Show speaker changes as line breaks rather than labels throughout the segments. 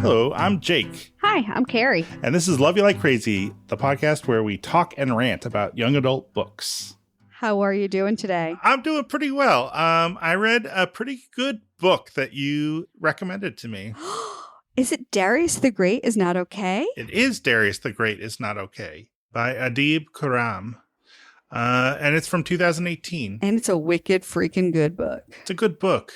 Hello, I'm Jake.
Hi, I'm Carrie.
And this is Love You Like Crazy, the podcast where we talk and rant about young adult books.
How are you doing today?
I'm doing pretty well. I read a pretty good book that you recommended to me.
Is it Darius the Great Is Not Okay?
It is Darius the Great Is Not Okay by Adib Khorram. And it's from 2018.
And it's a wicked freaking good book.
It's a good book.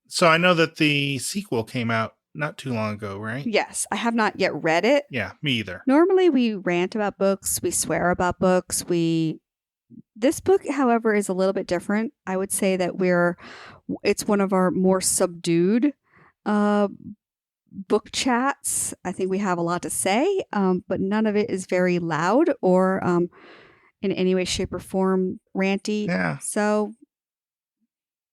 So I know that the sequel came out not too long ago, right?
Yes, I have not yet read it.
Yeah, me either.
Normally we rant about books, we swear about books, This book, however, is a little bit different. I would say that it's one of our more subdued book chats. I think we have a lot to say, but none of it is very loud or in any way, shape, or form ranty.
Yeah.
So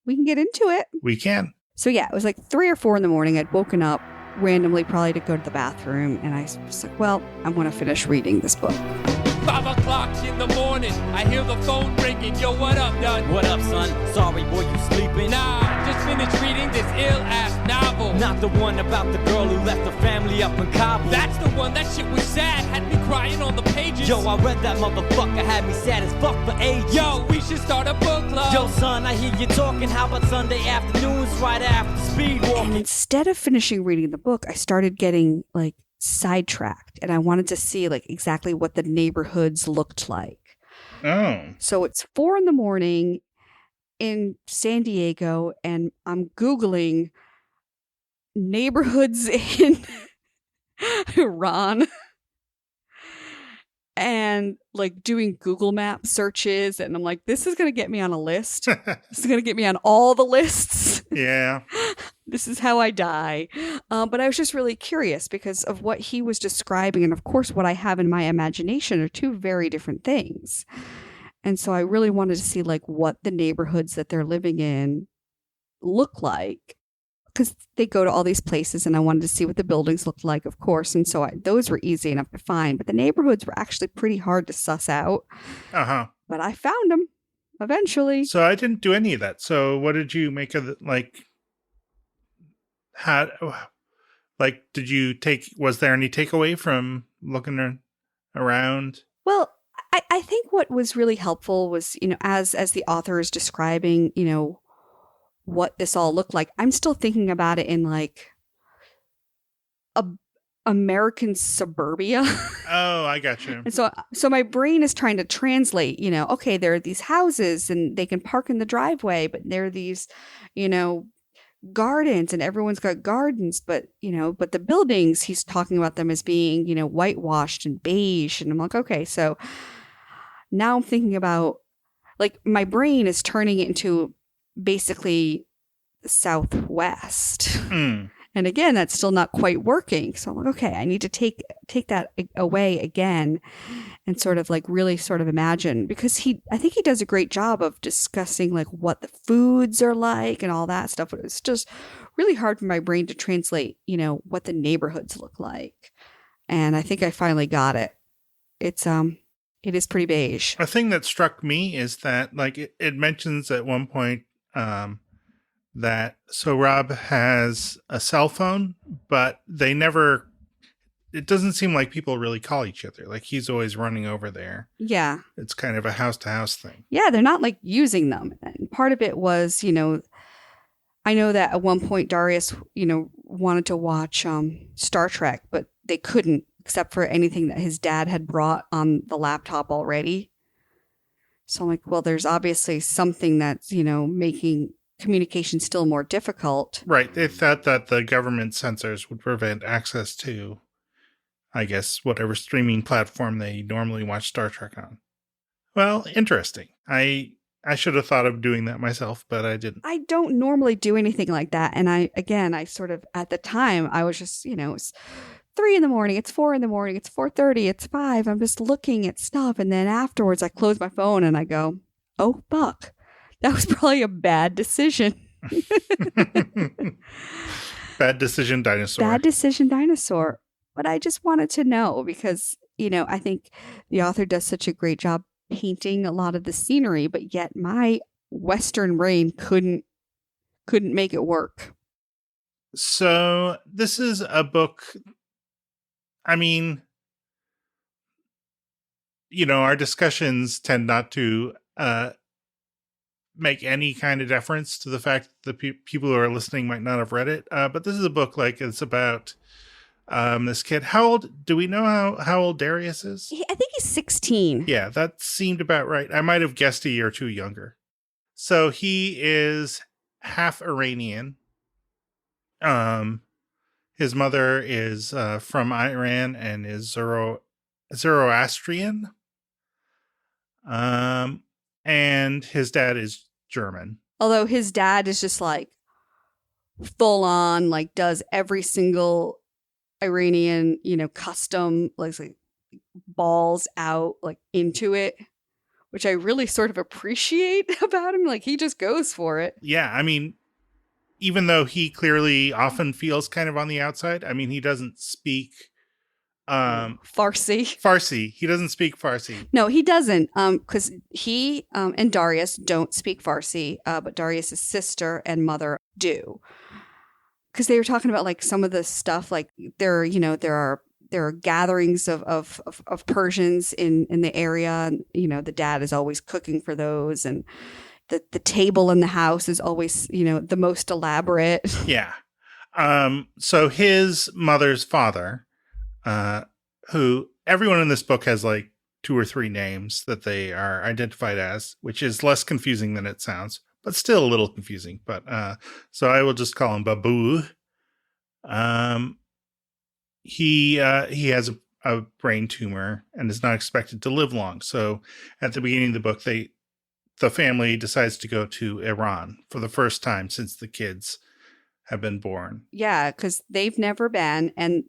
we can get into it.
We can.
So yeah, it was like 3 or 4 in the morning. I'd woken up randomly, probably to go to the bathroom, and I was like, well, I want to finish reading this book.
5 o'clock in the morning, I hear the phone ringing. Yo, what up, Dud?
What up, son? Sorry, boy, you sleeping?
Nah, just finished reading this ill-ass novel.
Not the one about the girl who left her family up in Kabul.
That's the one. That shit was sad. Had me crying on the pages.
Yo, I read that motherfucker, had me sad as fuck for ages.
Yo, we should start a book club.
Yo, son, I hear you talking. How about Sunday afternoons right after speed walking?
And instead of finishing reading the book, I started getting like sidetracked, and I wanted to see like exactly what the neighborhoods looked like.
Oh.
So it's 4 in the morning in San Diego, and I'm Googling neighborhoods in Iran and like doing Google Map searches. And I'm like, this is going to get me on a list. This is going to get me on all the lists.
Yeah.
This is how I die. But I was just really curious because of what he was describing. And of course, what I have in my imagination are two very different things. And so I really wanted to see like what the neighborhoods that they're living in look like. Because they go to all these places, and I wanted to see what the buildings looked like, of course. And so those were easy enough to find. But the neighborhoods were actually pretty hard to suss out.
Uh-huh.
But I found them eventually.
So I didn't do any of that. So what did you make of was there any takeaway from looking around?
Well, I think what was really helpful was, as the author is describing, what this all looked like. I'm still thinking about it in like American suburbia.
Oh, I got you.
And so my brain is trying to translate, okay, there are these houses and they can park in the driveway, but there are these, gardens and everyone's got gardens, but the buildings, he's talking about them as being, whitewashed and beige. And I'm like, okay, so now I'm thinking about like my brain is turning it into basically the Southwest.
Mm.
And again, that's still not quite working. So I'm like, okay, I need to take that away again and sort of like really sort of imagine, because I think he does a great job of discussing like what the foods are like and all that stuff. But it's just really hard for my brain to translate, what the neighborhoods look like. And I think I finally got it. It is pretty beige.
A thing that struck me is that like it mentions at one point that Saurabh has a cell phone, but it doesn't seem like people really call each other. Like he's always running over there.
Yeah.
It's kind of a house to house thing.
Yeah. They're not like using them. And part of it was, I know that at one point Darius, wanted to watch Star Trek, but they couldn't except for anything that his dad had brought on the laptop already. So I'm like, well, there's obviously something that's, making communication still more difficult.
Right. They thought that the government censors would prevent access to, I guess, whatever streaming platform they normally watch Star Trek on. Well, interesting. I should have thought of doing that myself, but I didn't.
I don't normally do anything like that. And I sort of, at the time, I was just, it's 3 in the morning, it's 4 in the morning, it's 4:30, it's 5. I'm just looking at stuff. And then afterwards I close my phone and I go, oh, fuck. That was probably a bad decision.
Bad decision, dinosaur.
Bad decision, dinosaur. But I just wanted to know because, I think the author does such a great job painting a lot of the scenery, but yet my Western brain couldn't make it work.
So this is a book. I mean, our discussions tend not to make any kind of deference to the fact that the people who are listening might not have read it. But this is a book it's about this kid. How old? Do we know how old Darius is?
I think he's 16.
Yeah, that seemed about right. I might have guessed a year or two younger. So he is half Iranian. His mother is from Iran and is Zoroastrian. And his dad is German.
Although his dad is just like full on, like does every single Iranian, custom, like balls out, like into it, which I really sort of appreciate about him. Like he just goes for it.
Yeah. I mean, even though he clearly often feels kind of on the outside, I mean, he doesn't speak Farsi. He doesn't speak Farsi.
No, he doesn't. Because he and Darius don't speak Farsi, but Darius' sister and mother do. Because they were talking about like some of the stuff, like there are gatherings of Persians in the area, and the dad is always cooking for those, and the table in the house is always the most elaborate.
Yeah. So his mother's father, who everyone in this book has like 2 or 3 names that they are identified as, which is less confusing than it sounds, but still a little confusing. But so I will just call him Babu. He has a brain tumor and is not expected to live long. So at the beginning of the book, the family decides to go to Iran for the first time since the kids have been born.
Yeah, because they've never been, and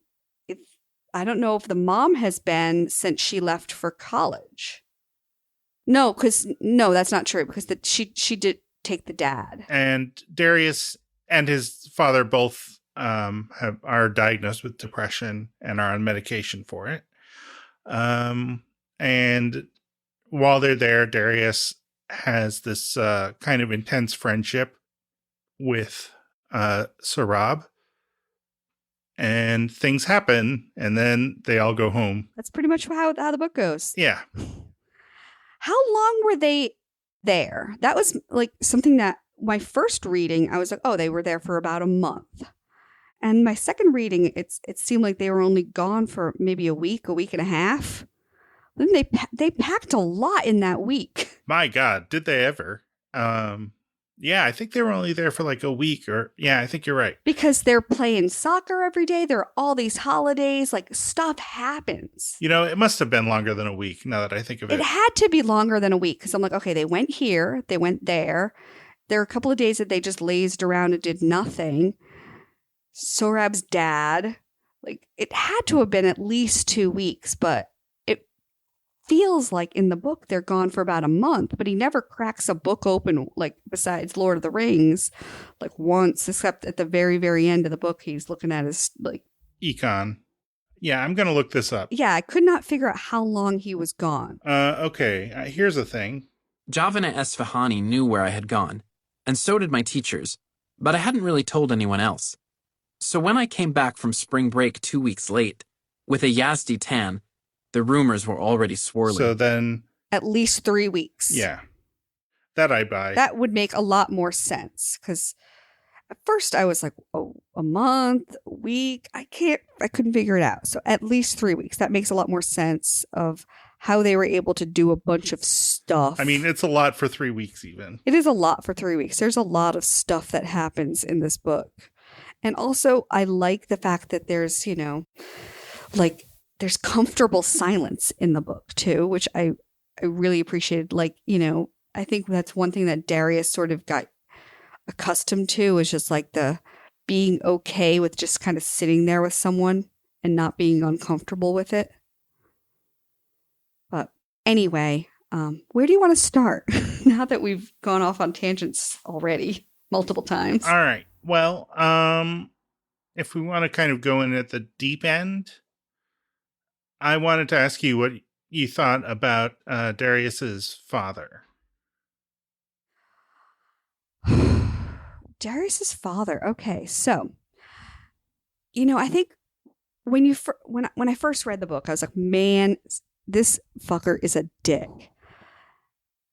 I don't know if the mom has been since she left for college. No, that's not true, because she did take the dad. And
Darius and his father both are diagnosed with depression and are on medication for it. And while they're there, Darius has this kind of intense friendship with Saurabh. And things happen, and then they all go home.
That's pretty much how the book goes.
Yeah.
How long were they there? That was like something that my first reading, I was like, oh, they were there for about a month. And my second reading, it seemed like they were only gone for maybe a week and a half. Then they packed a lot in that week.
My God, did they ever? Yeah, I think they were only there for like a week yeah, I think you're right.
Because they're playing soccer every day. There are all these holidays, like stuff happens.
It must have been longer than a week now that I think of it.
It had to be longer than a week because I'm like, okay, they went here, they went there. There are a couple of days that they just lazed around and did nothing. Saurabh'S dad, like it had to have been at least 2 weeks, but feels like in the book they're gone for about a month, but he never cracks a book open, like besides Lord of the Rings, like once, except at the very, very end of the book, he's looking at his like
econ. Yeah, I'm going to look this up.
Yeah, I could not figure out how long he was gone.
Okay, here's the thing.
Javana Esfahani knew where I had gone, and so did my teachers, but I hadn't really told anyone else. So when I came back from spring break 2 weeks late, with a Yazdi tan, the rumors were already swirling.
So then...
At least 3 weeks.
Yeah. That I buy.
That would make a lot more sense. Because at first I was like, oh, a month, a week. I couldn't figure it out. So at least 3 weeks. That makes a lot more sense of how they were able to do a bunch of stuff.
I mean, it's a lot for 3 weeks even.
It is a lot for 3 weeks. There's a lot of stuff that happens in this book. And also, I like the fact that there's, there's comfortable silence in the book too, which I really appreciated. Like, I think that's one thing that Darius sort of got accustomed to, is just like the being okay with just kind of sitting there with someone and not being uncomfortable with it. But anyway, where do you want to start now that we've gone off on tangents already multiple times?
All right. Well, if we want to kind of go in at the deep end, I wanted to ask you what you thought about Darius's father.
Darius's father. Okay, so I think when I first read the book, I was like, man, this fucker is a dick.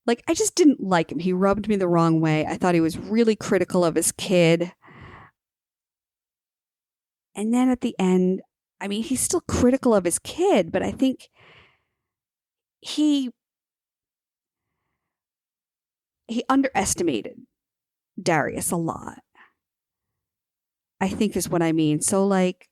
Like, I just didn't like him. He rubbed me the wrong way. I thought he was really critical of his kid. And then at the end, I mean, he's still critical of his kid, but I think he underestimated Darius a lot, I think is what I mean. So, like,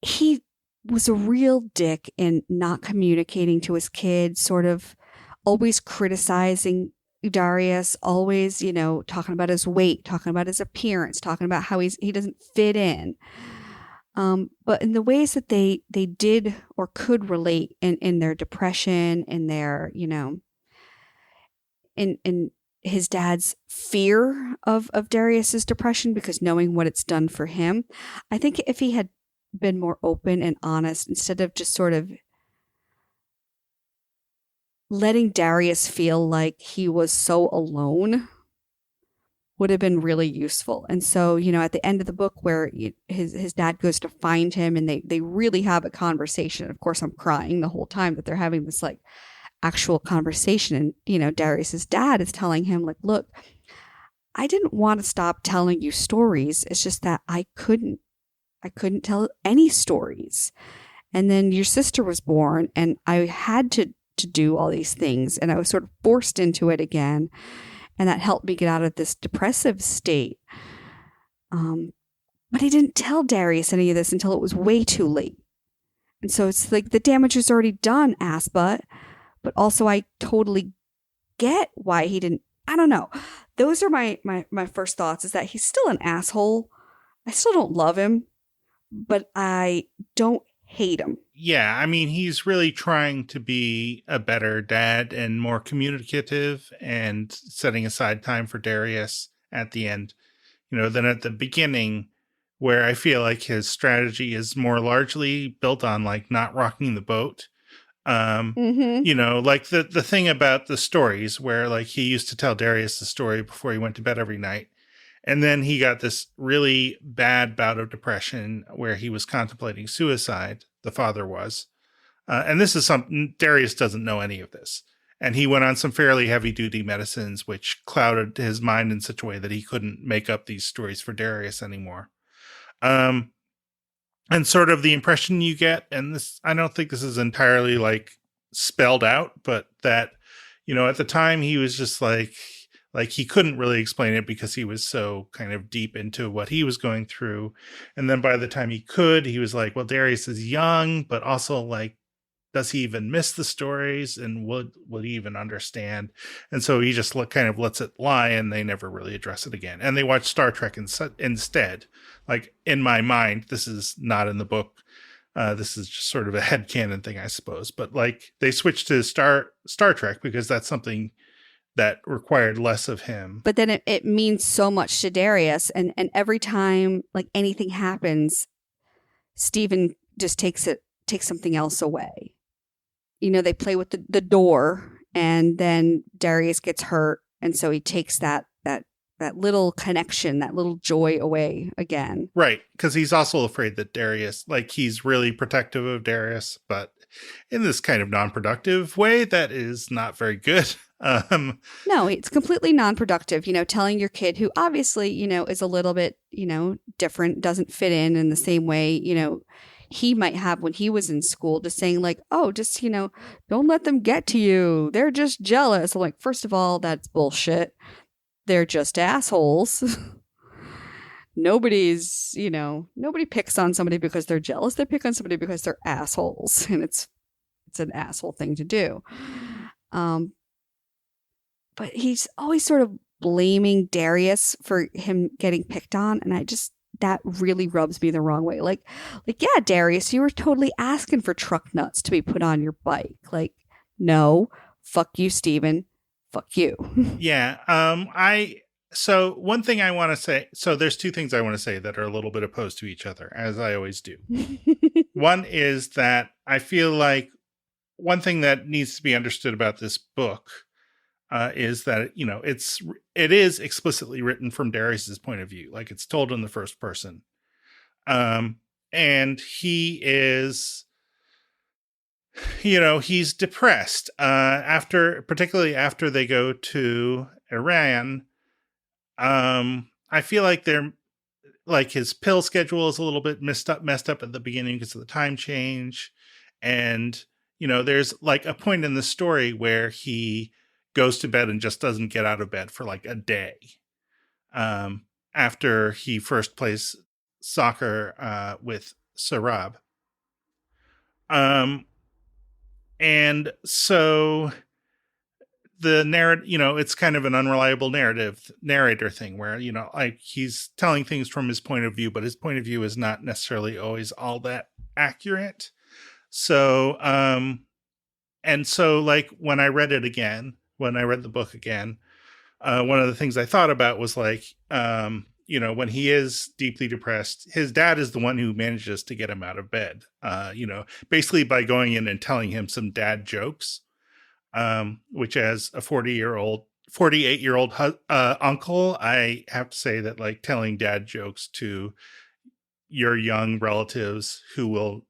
he was a real dick in not communicating to his kid, sort of always criticizing Darius, always, talking about his weight, talking about his appearance, talking about how he doesn't fit in. But in the ways that they did or could relate in their depression, in their, in his dad's fear of Darius's depression, because knowing what it's done for him, I think if he had been more open and honest, instead of just sort of letting Darius feel like he was so alone, would have been really useful. And so, at the end of the book where his dad goes to find him and they really have a conversation. Of course, I'm crying the whole time that they're having this like actual conversation. And, Darius's dad is telling him like, look, I didn't want to stop telling you stories. It's just that I couldn't tell any stories. And then your sister was born and I had to do all these things. And I was sort of forced into it again. And that helped me get out of this depressive state. But he didn't tell Darius any of this until it was way too late. And so it's like the damage is already done, ass butt. But also I totally get why he didn't. I don't know. Those are my first thoughts, is that he's still an asshole. I still don't love him, but I don't hate him.
Yeah, I mean, he's really trying to be a better dad and more communicative and setting aside time for Darius at the end, than at the beginning, where I feel like his strategy is more largely built on like not rocking the boat. Like the thing about the stories where like he used to tell Darius the story before he went to bed every night. And then he got this really bad bout of depression where he was contemplating suicide. The father was. And this is something, Darius doesn't know any of this. And he went on some fairly heavy duty medicines, which clouded his mind in such a way that he couldn't make up these stories for Darius anymore. And sort of the impression you get, and this, I don't think this is entirely like spelled out, but that, at the time he was just like he couldn't really explain it because he was so kind of deep into what he was going through. And then by the time he could, he was like, well, Darius is young, but also like, does he even miss the stories and would he even understand? And so he just kind of lets it lie and they never really address it again. And they watch Star Trek instead. Like in my mind, this is not in the book. This is just sort of a headcanon thing, I suppose. But like they switched to Star Trek because that's something that required less of him.
But then it means so much to Darius. And every time like anything happens, Steven just takes something else away. They play with the door and then Darius gets hurt. And so he takes that little connection, that little joy away again.
Right. Because he's also afraid that Darius, like he's really protective of Darius, but in this kind of non-productive way that is not very good.
No, it's completely non-productive, telling your kid who obviously, is a little bit, different, doesn't fit in the same way, he might have when he was in school, just saying like, oh, just, don't let them get to you. They're just jealous. I'm like, first of all, that's bullshit. They're just assholes. Nobody picks on somebody because they're jealous. They pick on somebody because they're assholes. And it's an asshole thing to do. But he's always sort of blaming Darius for him getting picked on. And that really rubs me the wrong way. Like, yeah, Darius, you were totally asking for truck nuts to be put on your bike. Like, no, fuck you, Steven. Fuck you.
Yeah. So one thing I want to say, so there's two things I want to say that are a little bit opposed to each other, as I always do. One is that I feel like one thing that needs to be understood about this book is that, it is explicitly written from Darius's point of view. Like it's told in the first person. And he is, he's depressed particularly after they go to Iran. I feel like his pill schedule is a little bit messed up at the beginning because of the time change. And, there's like a point in the story where he goes to bed and just doesn't get out of bed for like a day. After he first plays soccer with Saurabh. And so the narrative, it's kind of an unreliable narrator thing where, like he's telling things from his point of view, but his point of view is not necessarily always all that accurate. So, and so like when I read the book again, one of the things I thought about was like, when he is deeply depressed, his dad is the one who manages to get him out of bed, basically by going in and telling him some dad jokes, which as a 48-year-old uncle, I have to say that like telling dad jokes to your young relatives who will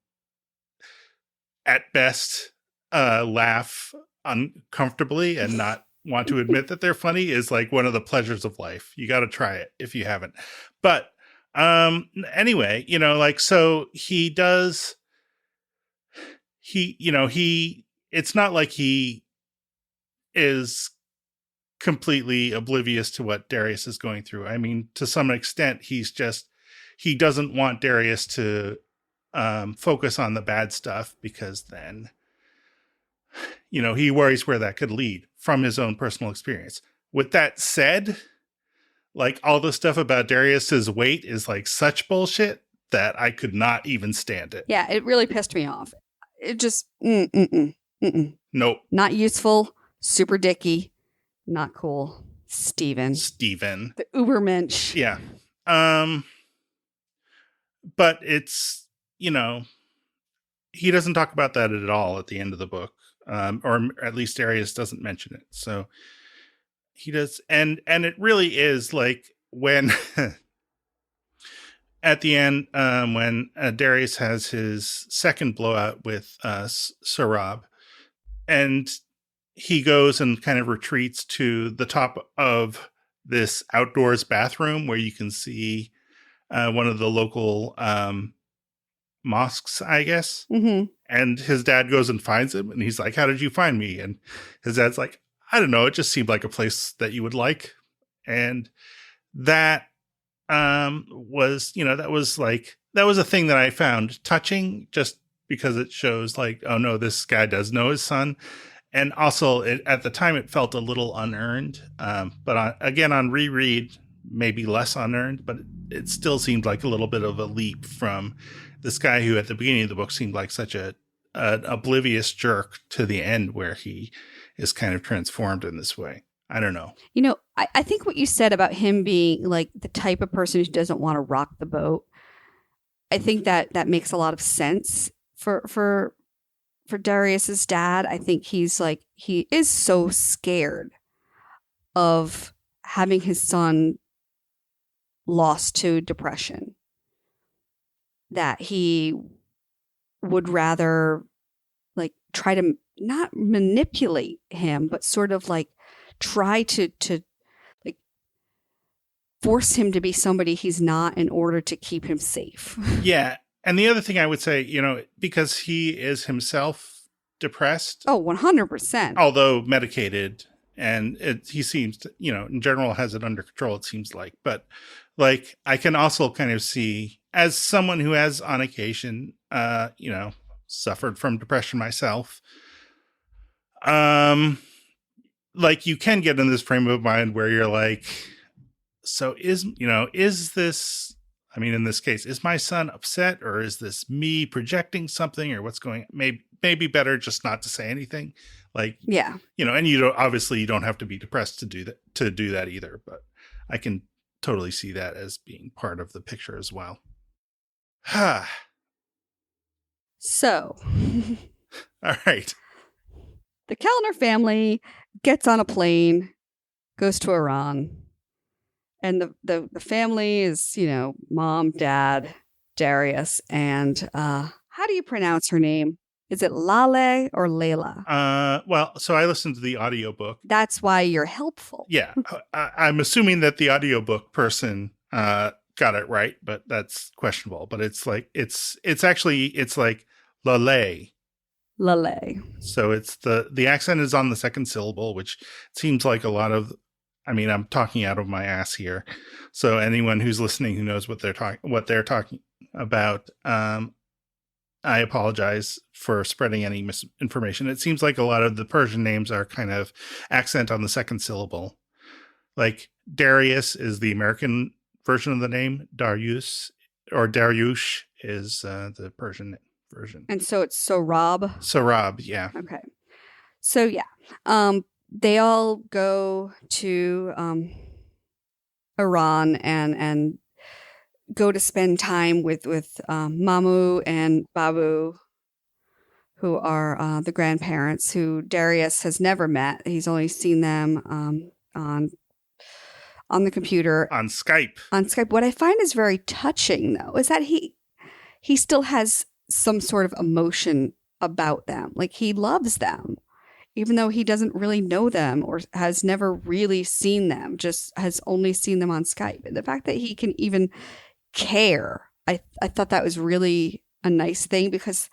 at best laugh uncomfortably and not want to admit that they're funny is like one of the pleasures of life. You got to try it if you haven't. But anyway, so it's not like he is completely oblivious to what Darius is going through. I mean, to some extent, he doesn't want Darius to focus on the bad stuff because then, he worries where that could lead from his own personal experience. With that said, like all the stuff about Darius's weight is like such bullshit that I could not even stand it.
Yeah, it really pissed me off. It just,
Nope.
Not useful, super dicky, not cool. Steven.
The
Ubermensch.
Yeah. But it's, he doesn't talk about that at all at the end of the book. Or at least Darius doesn't mention it. So he does. And it really is like when at the end, when Darius has his second blowout with Saurabh, and he goes and kind of retreats to the top of this outdoors bathroom where you can see one of the local mosques, I guess.
Mm-hmm.
And his dad goes and finds him, and he's like, "How did you find me?" And his dad's like, "I don't know. It just seemed like a place that you would like." And that was a thing that I found touching, just because it shows like, oh no, this guy does know his son. And also at the time it felt a little unearned. But on reread, maybe less unearned, but it still seemed like a little bit of a leap from this guy who at the beginning of the book seemed like such an oblivious jerk to the end where he is kind of transformed in this way. I don't know.
I think what you said about him being like the type of person who doesn't want to rock the boat, I think that makes a lot of sense for Darius's dad. I think he is so scared of having his son lost to depression that he would rather like try to not manipulate him, but sort of like try to like force him to be somebody he's not in order to keep him safe.
Yeah. And the other thing I would say, because he is himself depressed.
Oh, 100%.
Although medicated, and he seems to, in general has it under control, it seems like. But like, I can also kind of see, as someone who has on occasion, suffered from depression myself, like you can get in this frame of mind where you're like, so is this, I mean, in this case, is my son upset, or is this me projecting something, or what's going on? Maybe better just not to say anything. Like,
yeah,
and you don't have to be depressed to do that either, but I can totally see that as being part of the picture as well.
So,
all right.
The Kellner family gets on a plane, goes to Iran, and the family is, mom, dad, Darius. And how do you pronounce her name? Is it Lale or Layla?
Well, so I listened to the audiobook.
That's why you're helpful.
Yeah. I'm assuming that the audiobook person got it right, but that's questionable. But it's like it's like Lale.
Lale.
So it's the accent is on the second syllable, which seems like a lot of, I mean, I'm talking out of my ass here. So anyone who's listening who knows what they're talking about, I apologize for spreading any misinformation. It seems like a lot of the Persian names are kind of accent on the second syllable. Like Darius is the American version of the name. Darius or Dariush is the Persian version.
And so it's Saurabh.
Saurabh, yeah.
Okay. So yeah, they all go to Iran and go to spend time with Mamu and Babu, who are the grandparents who Darius has never met. He's only seen them on the computer.
On Skype.
On Skype. What I find is very touching, though, is that he still has some sort of emotion about them. Like, he loves them, even though he doesn't really know them or has never really seen them, just has only seen them on Skype. And the fact that he can even care, I thought that was really a nice thing, because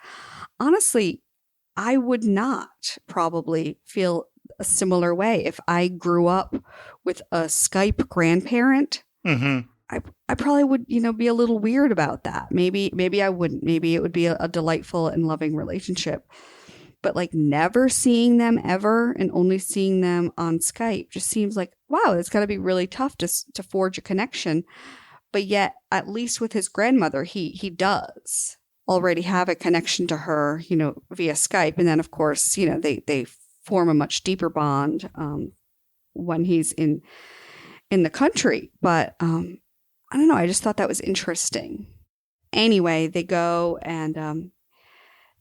honestly, I would not probably feel a similar way if I grew up with a Skype grandparent.
Mm-hmm.
I probably would, be a little weird about that. Maybe I wouldn't. Maybe it would be a delightful and loving relationship. But like never seeing them ever and only seeing them on Skype just seems like, wow, it's got to be really tough to forge a connection. But yet, at least with his grandmother, he does already have a connection to her, via Skype. And then, of course, they form a much deeper bond when he's in the country. But I don't know. I just thought that was interesting. Anyway, they go and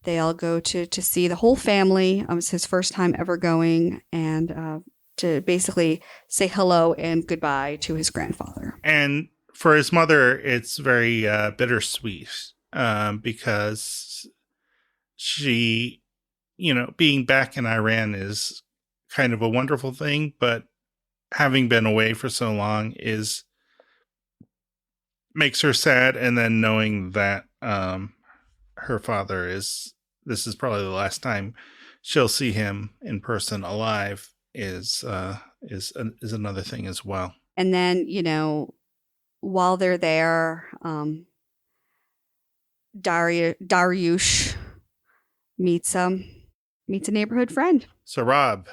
they all go to see the whole family. It was his first time ever going, and to basically say hello and goodbye to his grandfather.
And for his mother, it's very bittersweet because she, being back in Iran is kind of a wonderful thing, but having been away for so long makes her sad. And then knowing that her father this is probably the last time she'll see him in person alive is another thing as well.
And then, while they're there, Dariush meets a neighborhood friend.
Saurabh.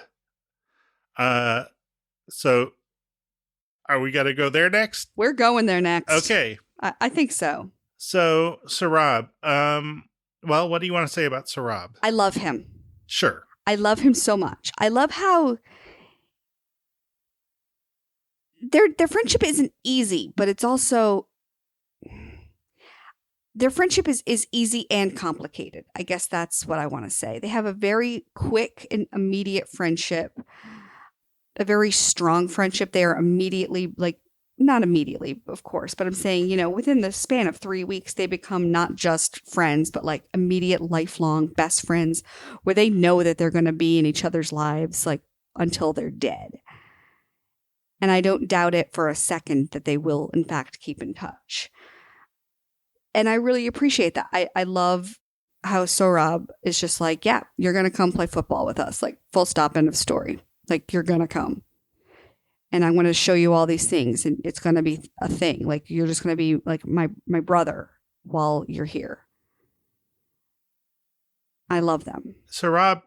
So are we got to go there next?
We're going there next.
Okay.
I think so.
So Saurabh, well, what do you want to say about Saurabh?
I love him.
Sure.
I love him so much. I love how their friendship isn't easy, but it's also, their friendship is easy and complicated. I guess that's what I want to say. They have a very quick and immediate friendship, a very strong friendship. They are immediately, not immediately, of course, but I'm saying, within the span of 3 weeks, they become not just friends, but like immediate, lifelong best friends, where they know that they're going to be in each other's lives, until they're dead. And I don't doubt it for a second that they will, in fact, keep in touch. And I really appreciate that. I love how Saurabh is just like, yeah, you're going to come play football with us. Full stop, end of story. You're going to come. And I'm going to show you all these things. And it's going to be a thing. You're just going to be like my brother while you're here. I love them.
Saurabh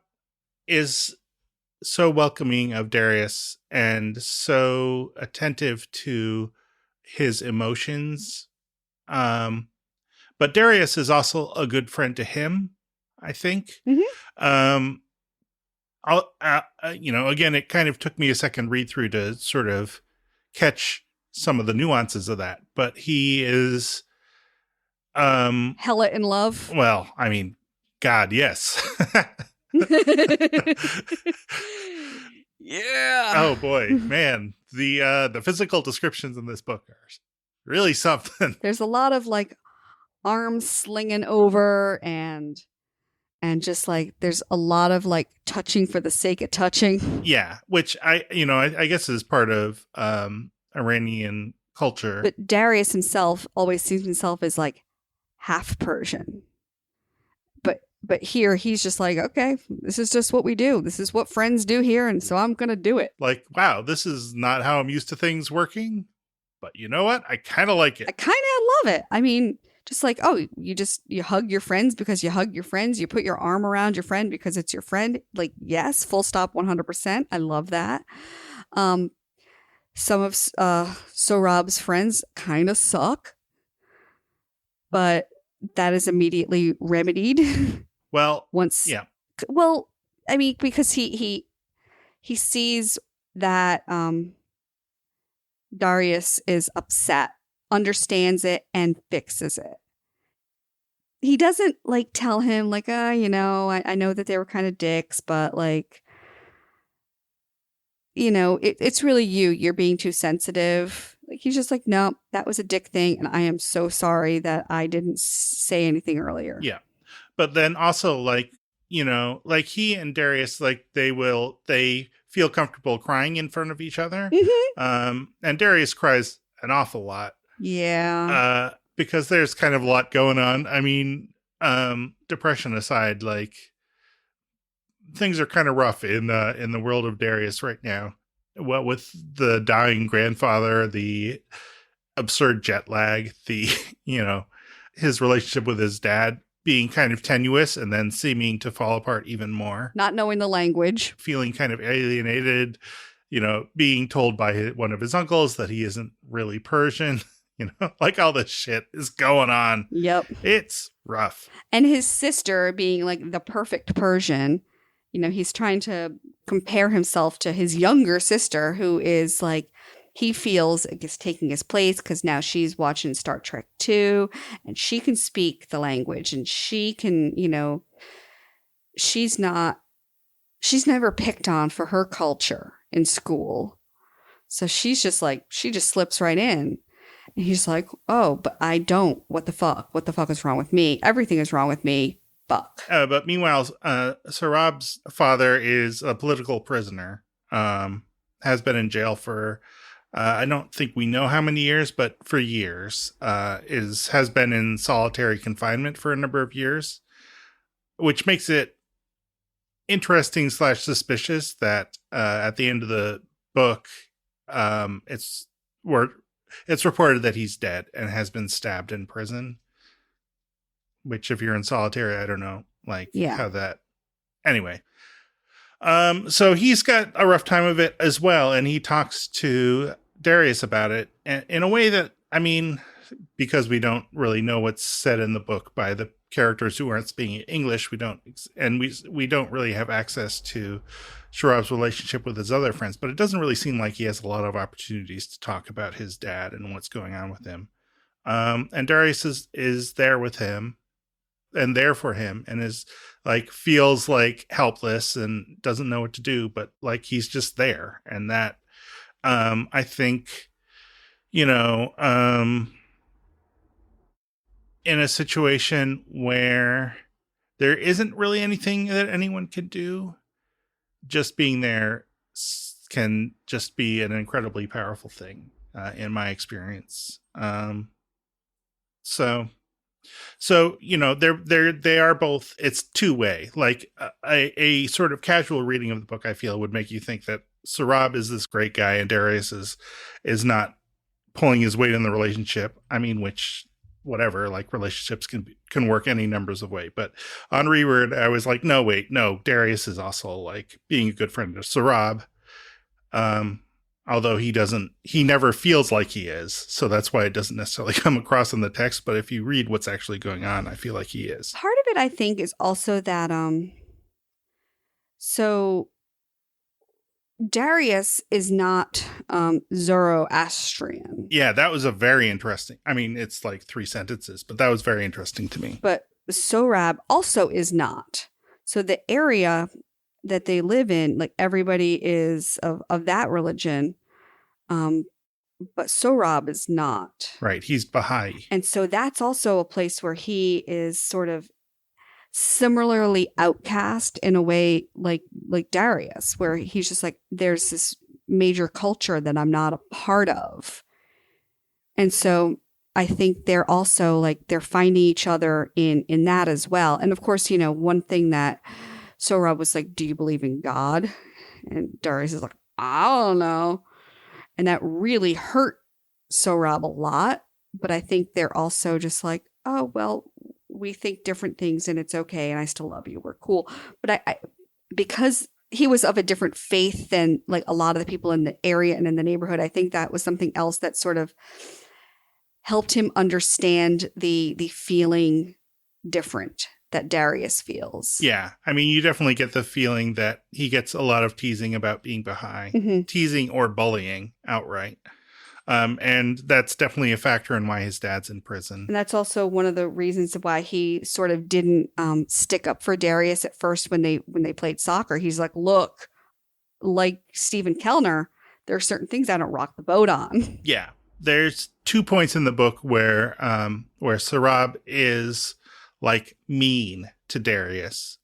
is so welcoming of Darius and so attentive to his emotions. But Darius is also a good friend to him, I think.
Mm-hmm.
Again, it kind of took me a second read through to sort of catch some of the nuances of that, but he is
hella in love.
Well, I mean, God, yes.
Yeah.
Oh boy, man. The physical descriptions in this book are really something.
There's a lot of arms slinging over and just like there's a lot of like touching for the sake of touching.
Yeah, which I guess is part of Iranian culture.
But Darius himself always sees himself as like half Persian. But here he's just like, okay, this is just what we do. This is what friends do here, and so I'm gonna do it.
Like, wow, this is not how I'm used to things working. But you know what? I kind of like it.
I kind of love it. I mean, just like, oh, you hug your friends because you hug your friends. You put your arm around your friend because it's your friend. Like, yes, full stop, 100%. I love that. Some of Saurabh's friends kind of suck, but that is immediately remedied.
Well,
once,
yeah.
Well, I mean, because he sees that Darius is upset, understands it, and fixes it. He doesn't like tell him like, I know that they were kind of dicks, but like, it's really you're being too sensitive. Like, he's just like, no, that was a dick thing, and I am so sorry that I didn't say anything earlier.
Yeah. But then also, like, like he and Darius, like they feel comfortable crying in front of each other.
Mm-hmm.
And Darius cries an awful lot.
Yeah.
Because there's kind of a lot going on. I mean, depression aside, like things are kind of rough in the world of Darius right now. What with the dying grandfather, the absurd jet lag, the, his relationship with his dad being kind of tenuous and then seeming to fall apart even more.
Not knowing the language.
Feeling kind of alienated, being told by one of his uncles that he isn't really Persian, like all this shit is going on.
Yep.
It's rough.
And his sister being like the perfect Persian, he's trying to compare himself to his younger sister who is like, he feels is taking his place because now she's watching Star Trek 2 and she can speak the language and she can, she's never picked on for her culture in school. So she's just like, she just slips right in. And he's like, oh, but I don't. What the fuck? What the fuck is wrong with me? Everything is wrong with me. Fuck.
But meanwhile, Saurabh's father is a political prisoner, has been in jail for, I don't think we know how many years, but for years, has been in solitary confinement for a number of years, which makes it interesting / suspicious that at the end of the book, it's reported that he's dead and has been stabbed in prison. Which, if you're in solitary, I don't know, how that. Anyway, so he's got a rough time of it as well, and he talks to Darius about it in a way that, I mean, because we don't really know what's said in the book by the characters who aren't speaking English, we don't really have access to Saurabh's relationship with his other friends, but it doesn't really seem like he has a lot of opportunities to talk about his dad and what's going on with him. And Darius is there with him and there for him and is like, feels like helpless and doesn't know what to do, but like, he's just there. And that, I think, in a situation where there isn't really anything that anyone can do, just being there can just be an incredibly powerful thing, in my experience. So they are both. It's two-way. Like a sort of casual reading of the book, I feel, would make you think that Saurabh is this great guy and Darius is not pulling his weight in the relationship. I mean, which, whatever, like, relationships can work any numbers of ways. But on reread, I was like, no, Darius is also like being a good friend to Saurabh. Although he never feels like he is. So that's why it doesn't necessarily come across in the text. But if you read what's actually going on, I feel like he is.
Part of it, I think, is also that, so Darius is not Zoroastrian.
Yeah, that was a very interesting. I mean, it's like 3 sentences, but that was very interesting to me.
But Saurabh also is not. So the area that they live in, like, everybody is of that religion. but Sohrab is not.
Right. He's Baha'i.
And so that's also a place where he is sort of similarly outcast in a way like Darius, where he's just like, there's this major culture that I'm not a part of. And so I think they're also like, they're finding each other in that as well. And of course, one thing that Sohrab was like, do you believe in God? And Darius is like, I don't know. And that really hurt Sohrab a lot. But I think they're also just like, oh, well, we think different things and it's okay. And I still love you. We're cool. But I because he was of a different faith than like a lot of the people in the area and in the neighborhood, I think that was something else that sort of helped him understand the feeling different that Darius feels.
Yeah. I mean, you definitely get the feeling that he gets a lot of teasing about being Baha'i, teasing or bullying outright. And that's definitely a factor in why his dad's in prison.
And that's also one of the reasons why he sort of didn't stick up for Darius at first when they played soccer. He's like, look, like Stephen Kellner, there are certain things I don't rock the boat on.
Yeah. There's 2 points in the book where Saurabh is like mean to Darius.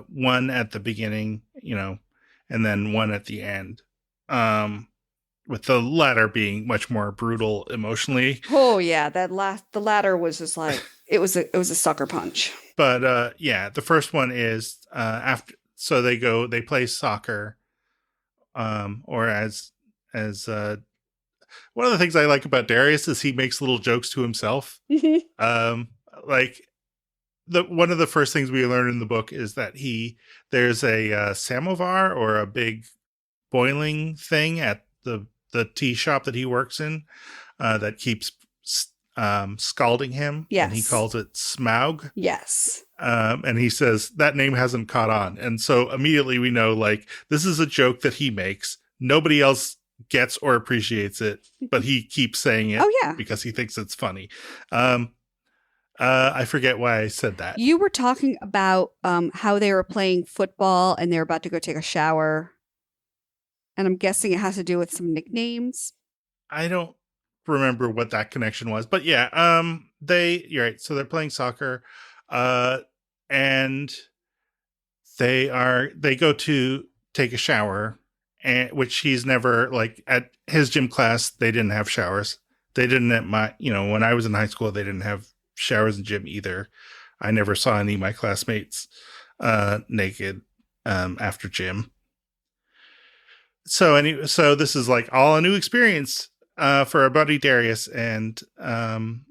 One at the beginning, and then one at the end. With the latter being much more brutal emotionally.
Oh yeah, the latter was just like it was a sucker punch.
But the first one is after, so they play soccer, or as one of the things I like about Darius is he makes little jokes to himself. Like one of the first things we learn in the book is that there's a samovar or a big boiling thing at the tea shop that he works in that keeps scalding him.
Yes.
And he calls it Smaug.
Yes.
And he says that name hasn't caught on. And so immediately we know, like, this is a joke that he makes. Nobody else gets or appreciates it, but he keeps saying it because he thinks it's funny. I forget why I said that.
You were talking about how they were playing football and they were about to go take a shower. And I'm guessing it has to do with some nicknames.
I don't remember what that connection was, but yeah, you're right. So they're playing soccer, and they go to take a shower, and which he's never, like, at his gym class, they didn't have showers. They didn't at my, when I was in high school, they didn't have showers in gym either. I never saw any of my classmates naked after gym. So this is like all a new experience for our buddy Darius, and then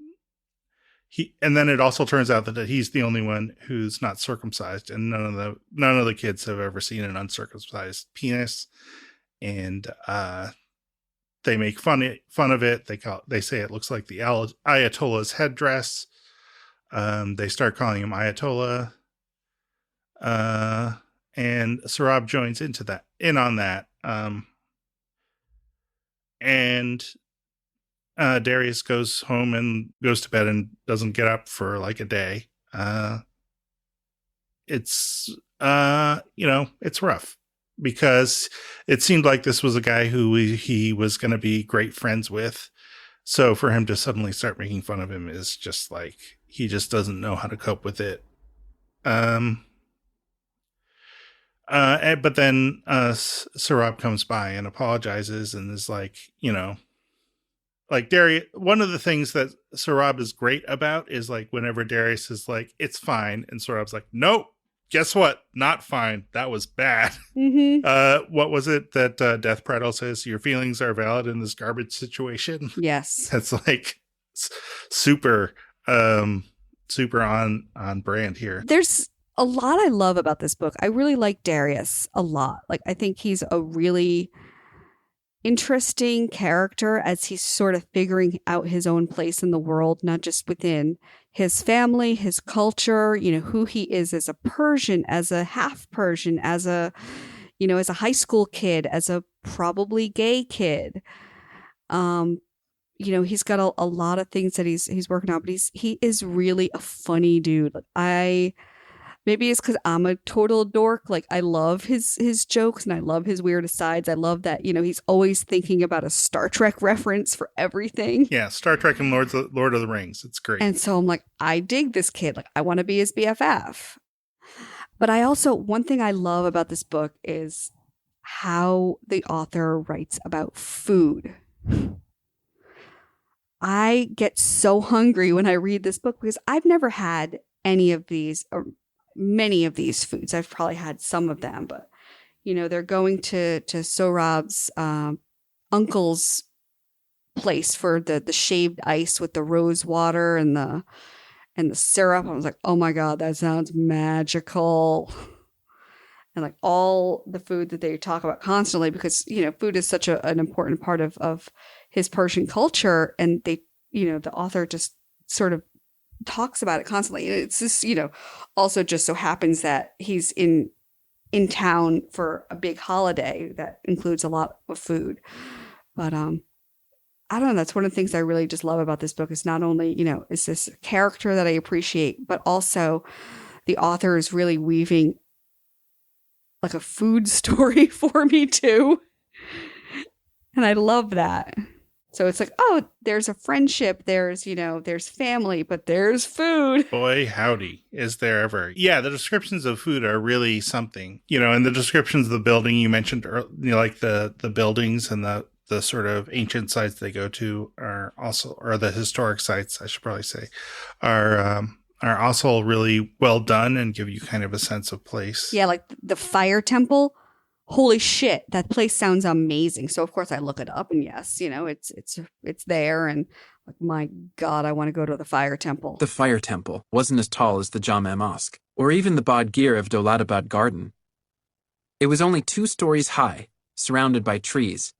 it also turns out that he's the only one who's not circumcised, and none of the kids have ever seen an uncircumcised penis, and they make fun of it. They say it looks like the Ayatollah's headdress. They start calling him Ayatollah, and Saurabh joins in on that. And Darius goes home and goes to bed and doesn't get up for like a day. It's rough because it seemed like this was a guy who he was going to be great friends with. So for him to suddenly start making fun of him is just like, he just doesn't know how to cope with it. But then Saurabh comes by and apologizes and is like, like Darius. One of the things that Saurabh is great about is like whenever Darius is like, it's fine, and Saurabh's like, nope, guess what? Not fine. That was bad.
Mm-hmm.
What was it that Death Prattle says? Your feelings are valid in this garbage situation.
Yes.
That's like super on brand here.
There's a lot I love about this book. I really like Darius a lot. Like, I think he's a really interesting character as he's sort of figuring out his own place in the world, not just within his family, his culture, who he is as a Persian, as a half Persian, as a high school kid, as a probably gay kid. He's got a lot of things that he's working on, but he is really a funny dude. Maybe it's because I'm a total dork. Like, I love his jokes and I love his weird asides. I love that, he's always thinking about a Star Trek reference for everything.
Yeah, Star Trek and Lord of the Rings. It's great.
And so I'm like, I dig this kid. Like, I want to be his BFF. But one thing I love about this book is how the author writes about food. I get so hungry when I read this book because I've never had any of these or many of these foods. I've probably had some of them, but they're going to Saurabh's uncle's place for the shaved ice with the rose water and the syrup. I was like, oh my God, that sounds magical. And like all the food that they talk about constantly, because food is such an important part of his Persian culture, and they the author just sort of talks about it constantly. It's just also just so happens that he's in town for a big holiday that includes a lot of food. But I don't know, that's one of the things I really just love about this book is not only is this character that I appreciate, but also the author is really weaving like a food story for me too. And I love that. So it's like, oh, there's a friendship, there's family, but there's food.
Boy, howdy, is there ever. Yeah, the descriptions of food are really something, and the descriptions of the building you mentioned, like the buildings and the sort of ancient sites they go to are also, or the historic sites, I should probably say, are also really well done and give you kind of a sense of place.
Yeah, like the fire temple. Holy shit, that place sounds amazing. So of course I look it up, and yes, it's there, and like, my God, I want to go to the fire temple.
The fire temple wasn't as tall as the Jama Mosque, or even the Badgir of Dowlatabad Garden. It was only 2 stories high, surrounded by trees.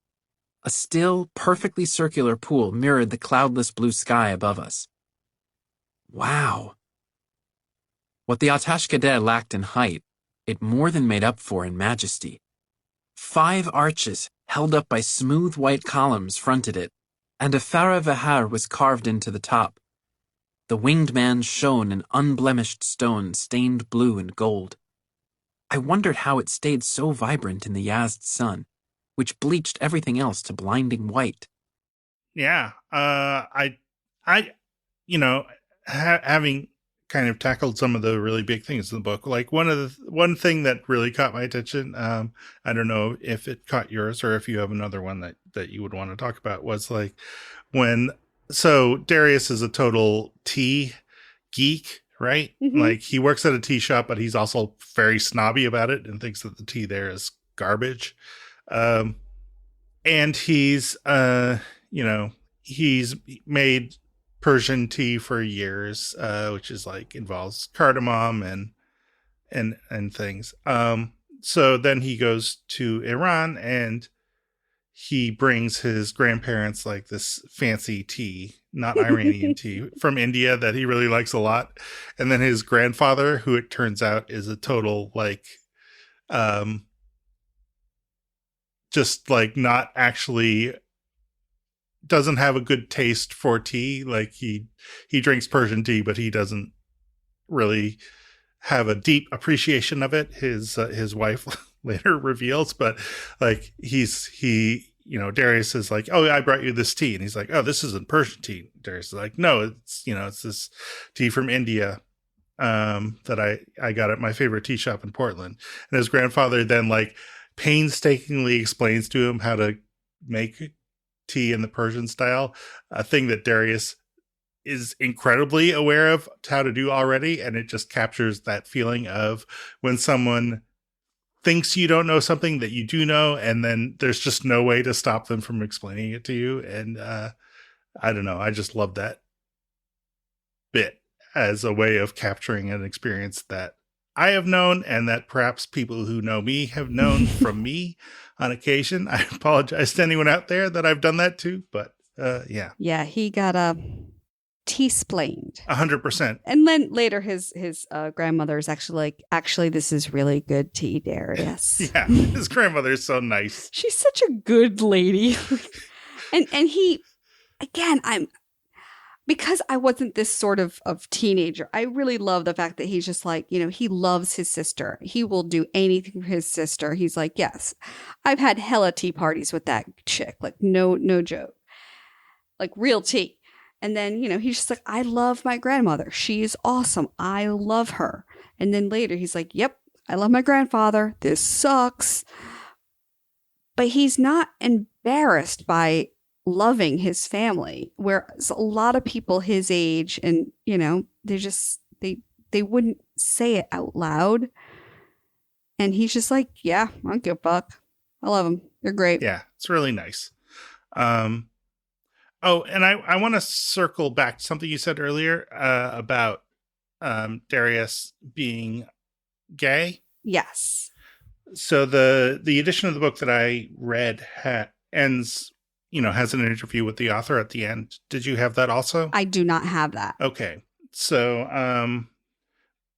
A still, perfectly circular pool mirrored the cloudless blue sky above us. Wow. What the Atash Kadeh lacked in height, it more than made up for in majesty. 5 arches, held up by smooth white columns, fronted it, and a Farah Vahar was carved into the top. The winged man shone in unblemished stone stained blue and gold. I wondered how it stayed so vibrant in the Yazd sun, which bleached everything else to blinding white.
Yeah, having kind of tackled some of the really big things in the book. Like one thing that really caught my attention, I don't know if it caught yours or if you have another one that you would want to talk about, was like so Darius is a total tea geek, right? Mm-hmm. Like he works at a tea shop, but he's also very snobby about it and thinks that the tea there is garbage. And he's made Persian tea for years, which is like involves cardamom and things. So then he goes to Iran and he brings his grandparents like this fancy tea, not Iranian tea, from India that he really likes a lot. And then his grandfather, who it turns out is a total like just like not actually doesn't have a good taste for tea. Like he drinks Persian tea, but he doesn't really have a deep appreciation of it. His wife later reveals, but like Darius is like, oh, I brought you this tea. And he's like, oh, this isn't Persian tea. Darius is like, no, it's this tea from India that I got at my favorite tea shop in Portland. And his grandfather then like painstakingly explains to him how to make tea in the Persian style, a thing that Darius is incredibly aware of how to do already. And it just captures that feeling of when someone thinks you don't know something that you do know, and then there's just no way to stop them from explaining it to you. And I don't know, I just love that bit as a way of capturing an experience that I have known and that perhaps people who know me have known from me on occasion. I apologize to anyone out there that I've done that to, but yeah.
Yeah, he got teasplained.
100%.
And then later his grandmother is actually like, this is really good tea, Darius.
Yeah, his grandmother is so nice.
She's such a good lady. and he, again, because I wasn't this sort of teenager, I really love the fact that he's just like, he loves his sister. He will do anything for his sister. He's like, yes, I've had hella tea parties with that chick. Like, no joke. Like, real tea. And then, he's just like, I love my grandmother. She's awesome. I love her. And then later he's like, yep, I love my grandfather. This sucks. But he's not embarrassed by loving his family, whereas a lot of people his age and they wouldn't say it out loud, and he's just like, yeah, I don't give a fuck, I love them, they're great.
Yeah, it's really nice. And I want to circle back to something you said earlier about Darius being gay.
Yes.
So the edition of the book that I read ends, has an interview with the author at the end. Did you have that also?
I do not have that.
Okay. So,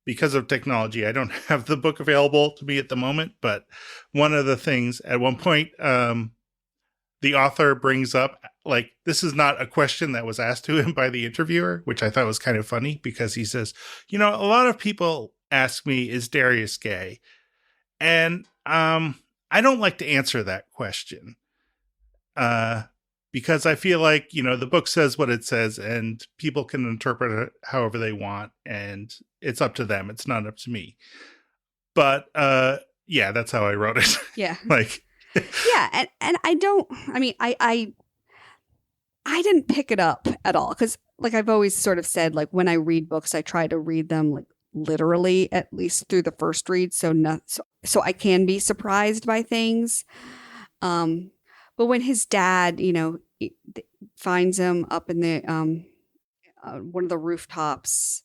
because of technology, I don't have the book available to me at the moment, but one of the things at one point, the author brings up, like, this is not a question that was asked to him by the interviewer, which I thought was kind of funny, because he says, a lot of people ask me, is Darius gay? And I don't like to answer that question. Because I feel like, the book says what it says and people can interpret it however they want, and it's up to them. It's not up to me. But, yeah, that's how I wrote it.
Yeah.
Like,
yeah. And I didn't pick it up at all. 'Cause like I've always sort of said, like, when I read books, I try to read them like literally, at least through the first read. So I can be surprised by things. But when his dad, finds him up in the one of the rooftops,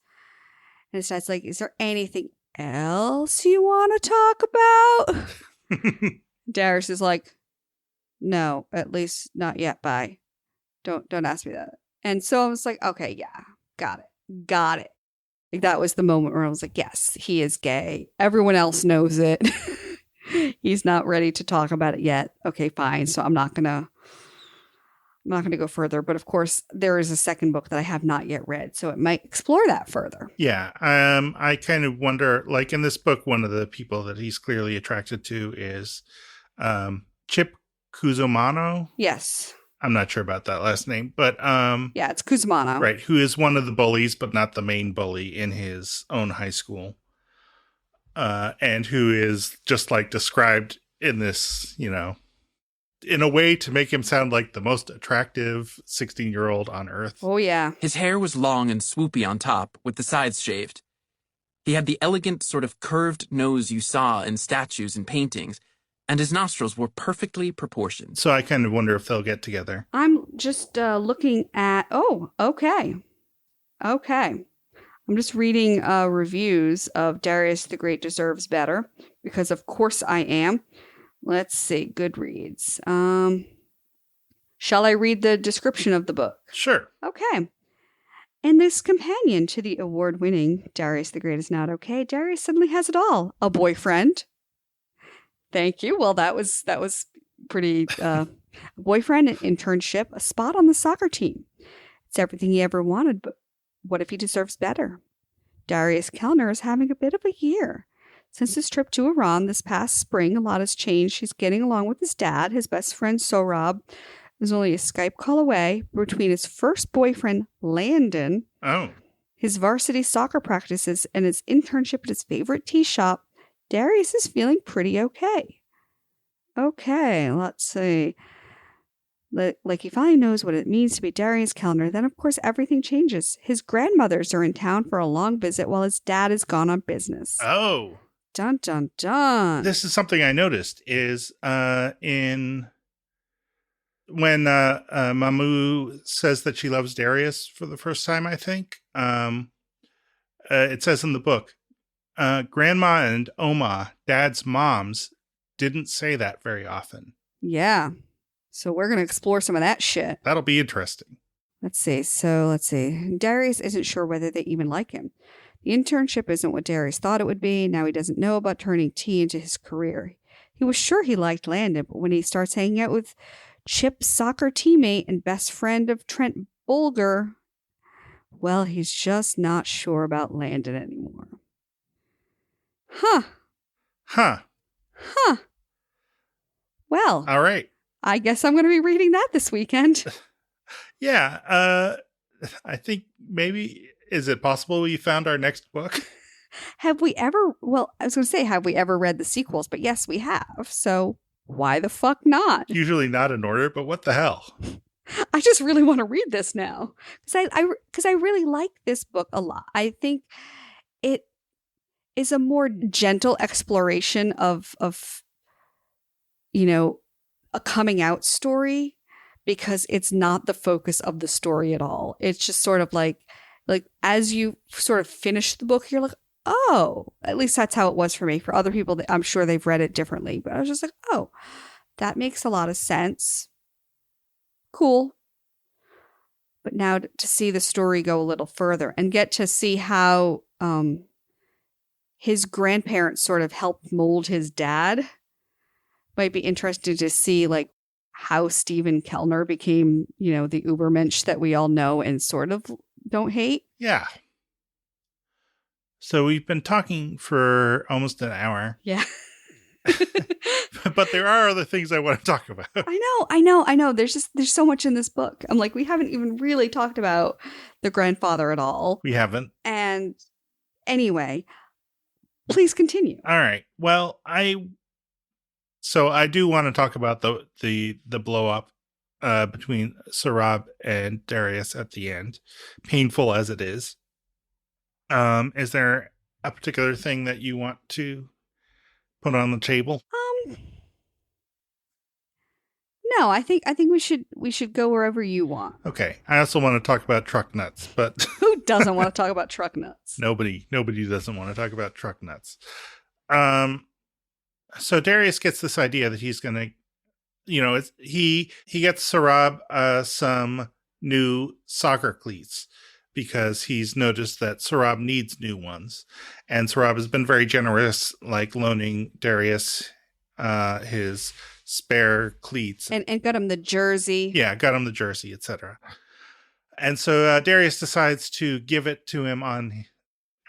and his dad's like, "Is there anything else you want to talk about?" Darius is like, "No, at least not yet. Bye. Don't ask me that." And so I was like, "Okay, yeah, got it." Like, that was the moment where I was like, "Yes, he is gay. Everyone else knows it." He's not ready to talk about it yet. Okay, fine. So I'm not gonna go further. But of course, there is a second book that I have not yet read, so it might explore that further.
Yeah. I kind of wonder, like, in this book, one of the people that he's clearly attracted to is Chip Kuzumano.
Yes.
I'm not sure about that last name, but
yeah, it's Kuzumano.
Right, who is one of the bullies, but not the main bully in his own high school. And who is just like described in this, in a way to make him sound like the most attractive 16-year-old on earth.
Oh, yeah.
His hair was long and swoopy on top, with the sides shaved. He had the elegant sort of curved nose you saw in statues and paintings, and his nostrils were perfectly proportioned.
So I kind of wonder if they'll get together.
I'm just looking at... Oh, okay. Okay. I'm just reading reviews of Darius the Great Deserves Better, because of course I am. Let's see, Goodreads. Shall I read the description of the book?
Sure.
Okay. In this companion to the award-winning Darius the Great Is Not Okay, Darius suddenly has it all. A boyfriend. Thank you. Well, that was pretty... boyfriend, an internship, a spot on the soccer team. It's everything he ever wanted, but what if he deserves better? Darius Kellner is having a bit of a year. Since his trip to Iran this past spring, a lot has changed. He's getting along with his dad. His best friend, Saurabh, is only a Skype call away. Between his first boyfriend, Landon, his varsity soccer practices, and his internship at his favorite tea shop, Darius is feeling pretty okay. Okay, let's see. Like, he finally knows what it means to be Darius Kellner. Then, of course, everything changes. His grandmothers are in town for a long visit while his dad is gone on business.
Oh.
Dun, dun, dun.
This is something I noticed is when Mamu says that she loves Darius for the first time, I think, it says in the book, Grandma and Oma, Dad's moms, didn't say that very often.
Yeah. So we're going to explore some of that shit.
That'll be interesting.
Let's see. Darius isn't sure whether they even like him. The internship isn't what Darius thought it would be. Now he doesn't know about turning tea into his career. He was sure he liked Landon, but when he starts hanging out with Chip's soccer teammate and best friend of Trent Bulger, Well, he's just not sure about Landon anymore. Huh. Well,
All right.
I guess I'm going to be reading that this weekend.
Yeah. I think maybe, is it possible we found our next book?
Have we ever, well, I was going to say, have we ever read the sequels? But yes, we have. So why the fuck not?
Usually not in order, but what the hell?
I just really want to read this now because I really like this book a lot. I think it is a more gentle exploration of a coming out story, because it's not the focus of the story at all. It's just sort of like as you sort of finish the book, you're like, oh, at least that's how it was for me. For other people, I'm sure they've read it differently, but I was just like, oh, that makes a lot of sense. Cool. But now to see the story go a little further and get to see how his grandparents sort of helped mold his dad might be interesting to see, like, how Stephen Kellner became, the Ubermensch that we all know and sort of don't hate.
Yeah. So we've been talking for almost an hour.
Yeah.
But there are other things I want to talk about.
I know. There's so much in this book. I'm like, we haven't even really talked about the grandfather at all.
We haven't.
And anyway, please continue.
All right. Well, I do want to talk about the blow up between Saurabh and Darius at the end, painful as it is. Is there a particular thing that you want to put on the table?
No, I think we should go wherever you want.
Okay. I also want to talk about truck nuts, but
who doesn't want to talk about truck nuts?
Nobody doesn't want to talk about truck nuts. So Darius gets this idea that he's going to, he gets Saurabh some new soccer cleats because he's noticed that Saurabh needs new ones. And Saurabh has been very generous, like loaning Darius his spare cleats.
And got him the jersey.
Yeah, got him the jersey, etc. And so Darius decides to give it to him on,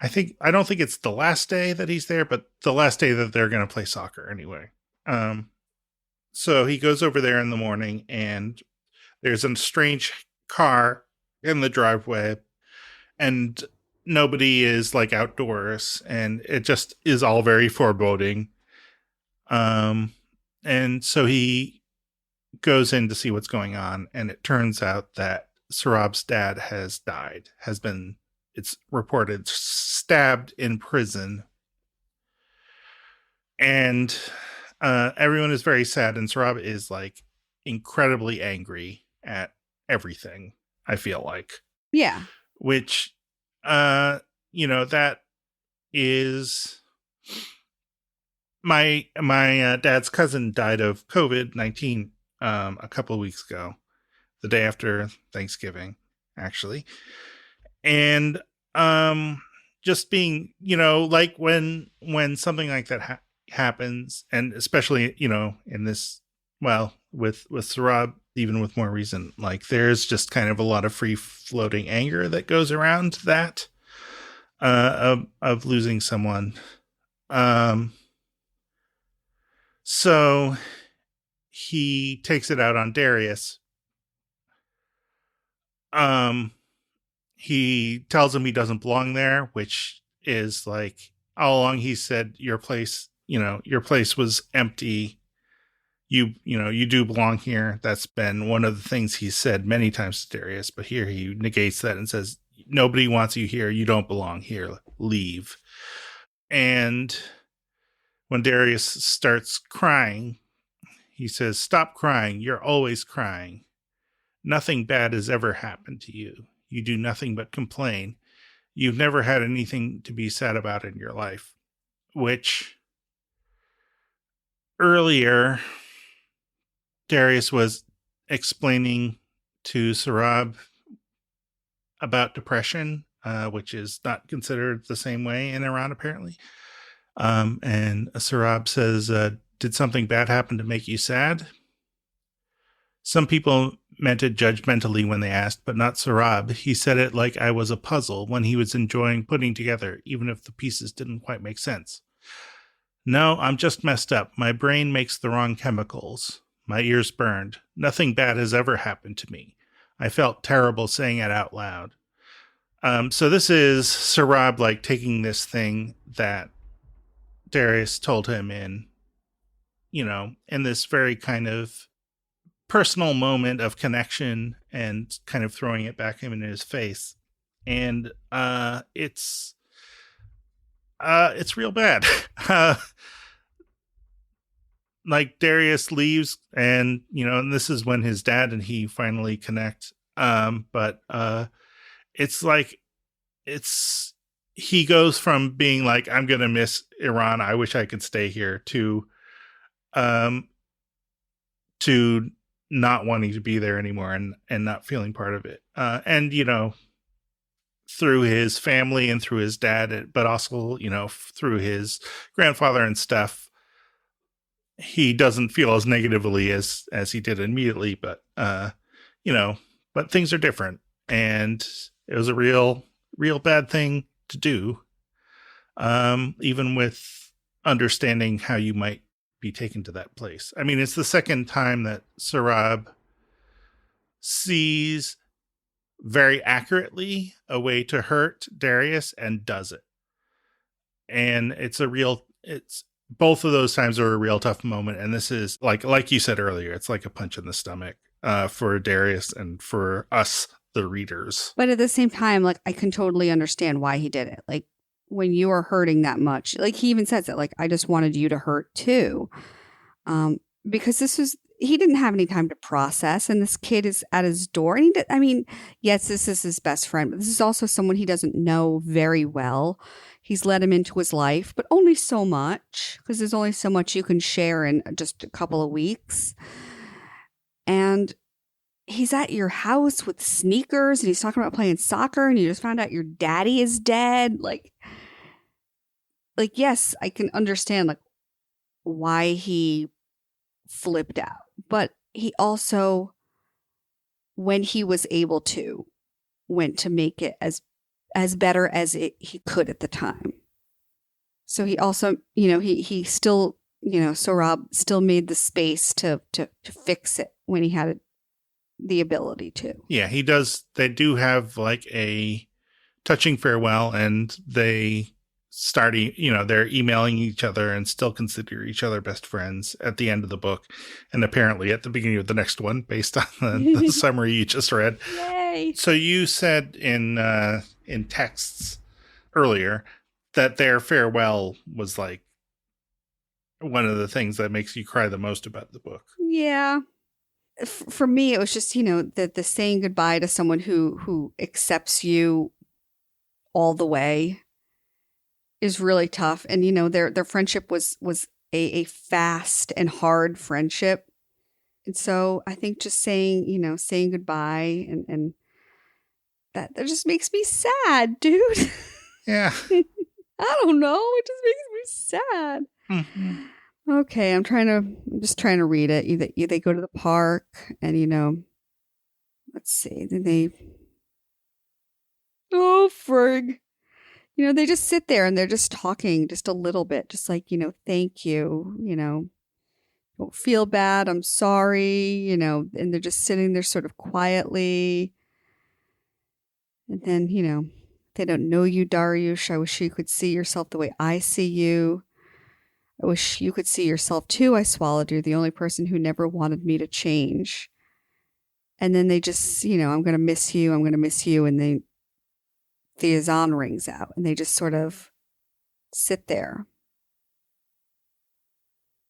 I don't think it's the last day that he's there, but the last day that they're going to play soccer anyway. So he goes over there in the morning and there's a strange car in the driveway and nobody is like outdoors and it just is all very foreboding. And so he goes in to see what's going on, and it turns out that Saurabh's dad has died, it's reported, stabbed in prison. And everyone is very sad, and Saurabh is like incredibly angry at everything, I feel like.
Yeah.
Which, that is... My dad's cousin died of COVID-19 a couple of weeks ago, the day after Thanksgiving, actually. And just being, like when something like that happens, and especially, in this, well, with Saurabh, even with more reason, like there's just kind of a lot of free floating anger that goes around that of losing someone. So he takes it out on Darius. He tells him he doesn't belong there, which is like all along he said your place was empty. You do belong here. That's been one of the things he's said many times to Darius, but here he negates that and says, nobody wants you here. You don't belong here. Leave. And when Darius starts crying, he says, stop crying. You're always crying. Nothing bad has ever happened to you. You do nothing but complain. You've never had anything to be sad about in your life. Which earlier, Darius was explaining to Saurabh about depression, which is not considered the same way in Iran, apparently. And Saurabh says, did something bad happen to make you sad? Some people meant it judgmentally when they asked, but not Saurabh. He said it like I was a puzzle when he was enjoying putting together, even if the pieces didn't quite make sense. No, I'm just messed up. My brain makes the wrong chemicals. My ears burned. Nothing bad has ever happened to me. I felt terrible saying it out loud. So this is Saurabh like taking this thing that Darius told him in this very kind of personal moment of connection and kind of throwing it back in his face. And it's real bad. Like Darius leaves and this is when his dad and he finally connect. But it's like he goes from being like, I'm going to miss Iran. I wish I could stay here to not wanting to be there anymore and not feeling part of it. And through his family and through his dad, but also, through his grandfather and stuff, he doesn't feel as negatively as he did immediately, but but things are different, and it was a real bad thing to do, even with understanding how you might be taken to that place. I mean, it's the second time that Saurabh sees very accurately a way to hurt Darius and does it. And it's both of those times are a real tough moment. And this is like you said earlier, it's like a punch in the stomach for Darius and for us, the readers.
But at the same time, like, I can totally understand why he did it. Like, when you are hurting that much, like he even says it, like, I just wanted you to hurt too. Because he didn't have any time to process, and this kid is at his door. And yes, this is his best friend, but this is also someone he doesn't know very well. He's let him into his life, but only so much, because there's only so much you can share in just a couple of weeks. And he's at your house with sneakers, and he's talking about playing soccer, and you just found out your daddy is dead. Like, yes, I can understand like why he flipped out, but he also, when he was able to, went to make it as better as he could at the time. So he also, he still, Saurabh still made the space to fix it when he had the ability to. Yeah, he does. They do have like a touching farewell, and they they're emailing each other and still consider each other best friends at the end of the book, and apparently at the beginning of the next one, based on the summary you just read. Yay! So you said in texts earlier that their farewell was like one of the things that makes you cry the most about the book. Yeah. For me, it was just, the saying goodbye to someone who accepts you all the way is really tough. And, their friendship was a fast and hard friendship. And so I think just saying goodbye and that just makes me sad, dude. Yeah. I don't know. It just makes me sad. Mm-hmm. Okay, I'm just trying to read it. They go to the park and, let's see. Then frig. They just sit there and they're just talking just a little bit. Just like, thank you, don't feel bad. I'm sorry, and they're just sitting there sort of quietly. And then, they don't know you, Darius. I wish you could see yourself the way I see you. I wish you could see yourself too. I swallowed. You're the only person who never wanted me to change. And then they just, I'm going to miss you. I'm going to miss you. And the azan rings out and they just sort of sit there.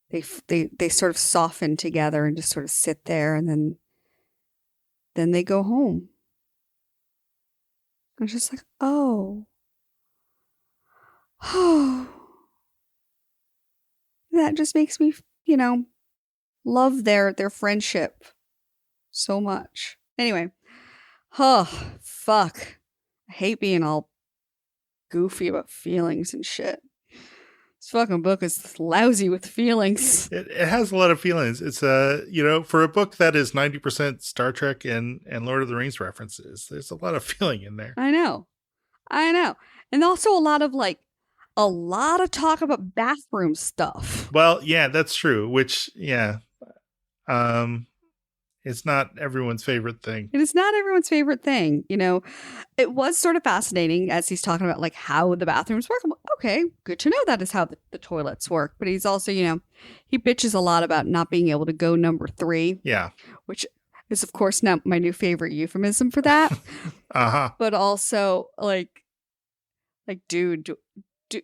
They sort of soften together and just sort of sit there, and then they go home. I'm just like, oh, that just makes me, love their friendship so much. Anyway, fuck. I hate being all goofy about feelings and shit. This fucking book is lousy with feelings.
It has a lot of feelings. It's for a book that is 90% Star Trek and Lord of the Rings references, there's a lot of feeling in there.
I know. And also a lot of talk about bathroom stuff.
Well, yeah, that's true. Which, yeah, it's not everyone's favorite thing.
It is not everyone's favorite thing. It was sort of fascinating as he's talking about how the bathrooms work. I'm like, okay, good to know that is how the toilets work. But he's also, he bitches a lot about not being able to go number 3.
Yeah. Which
is, of course, now my new favorite euphemism for that.
Uh-huh.
But also, dude, do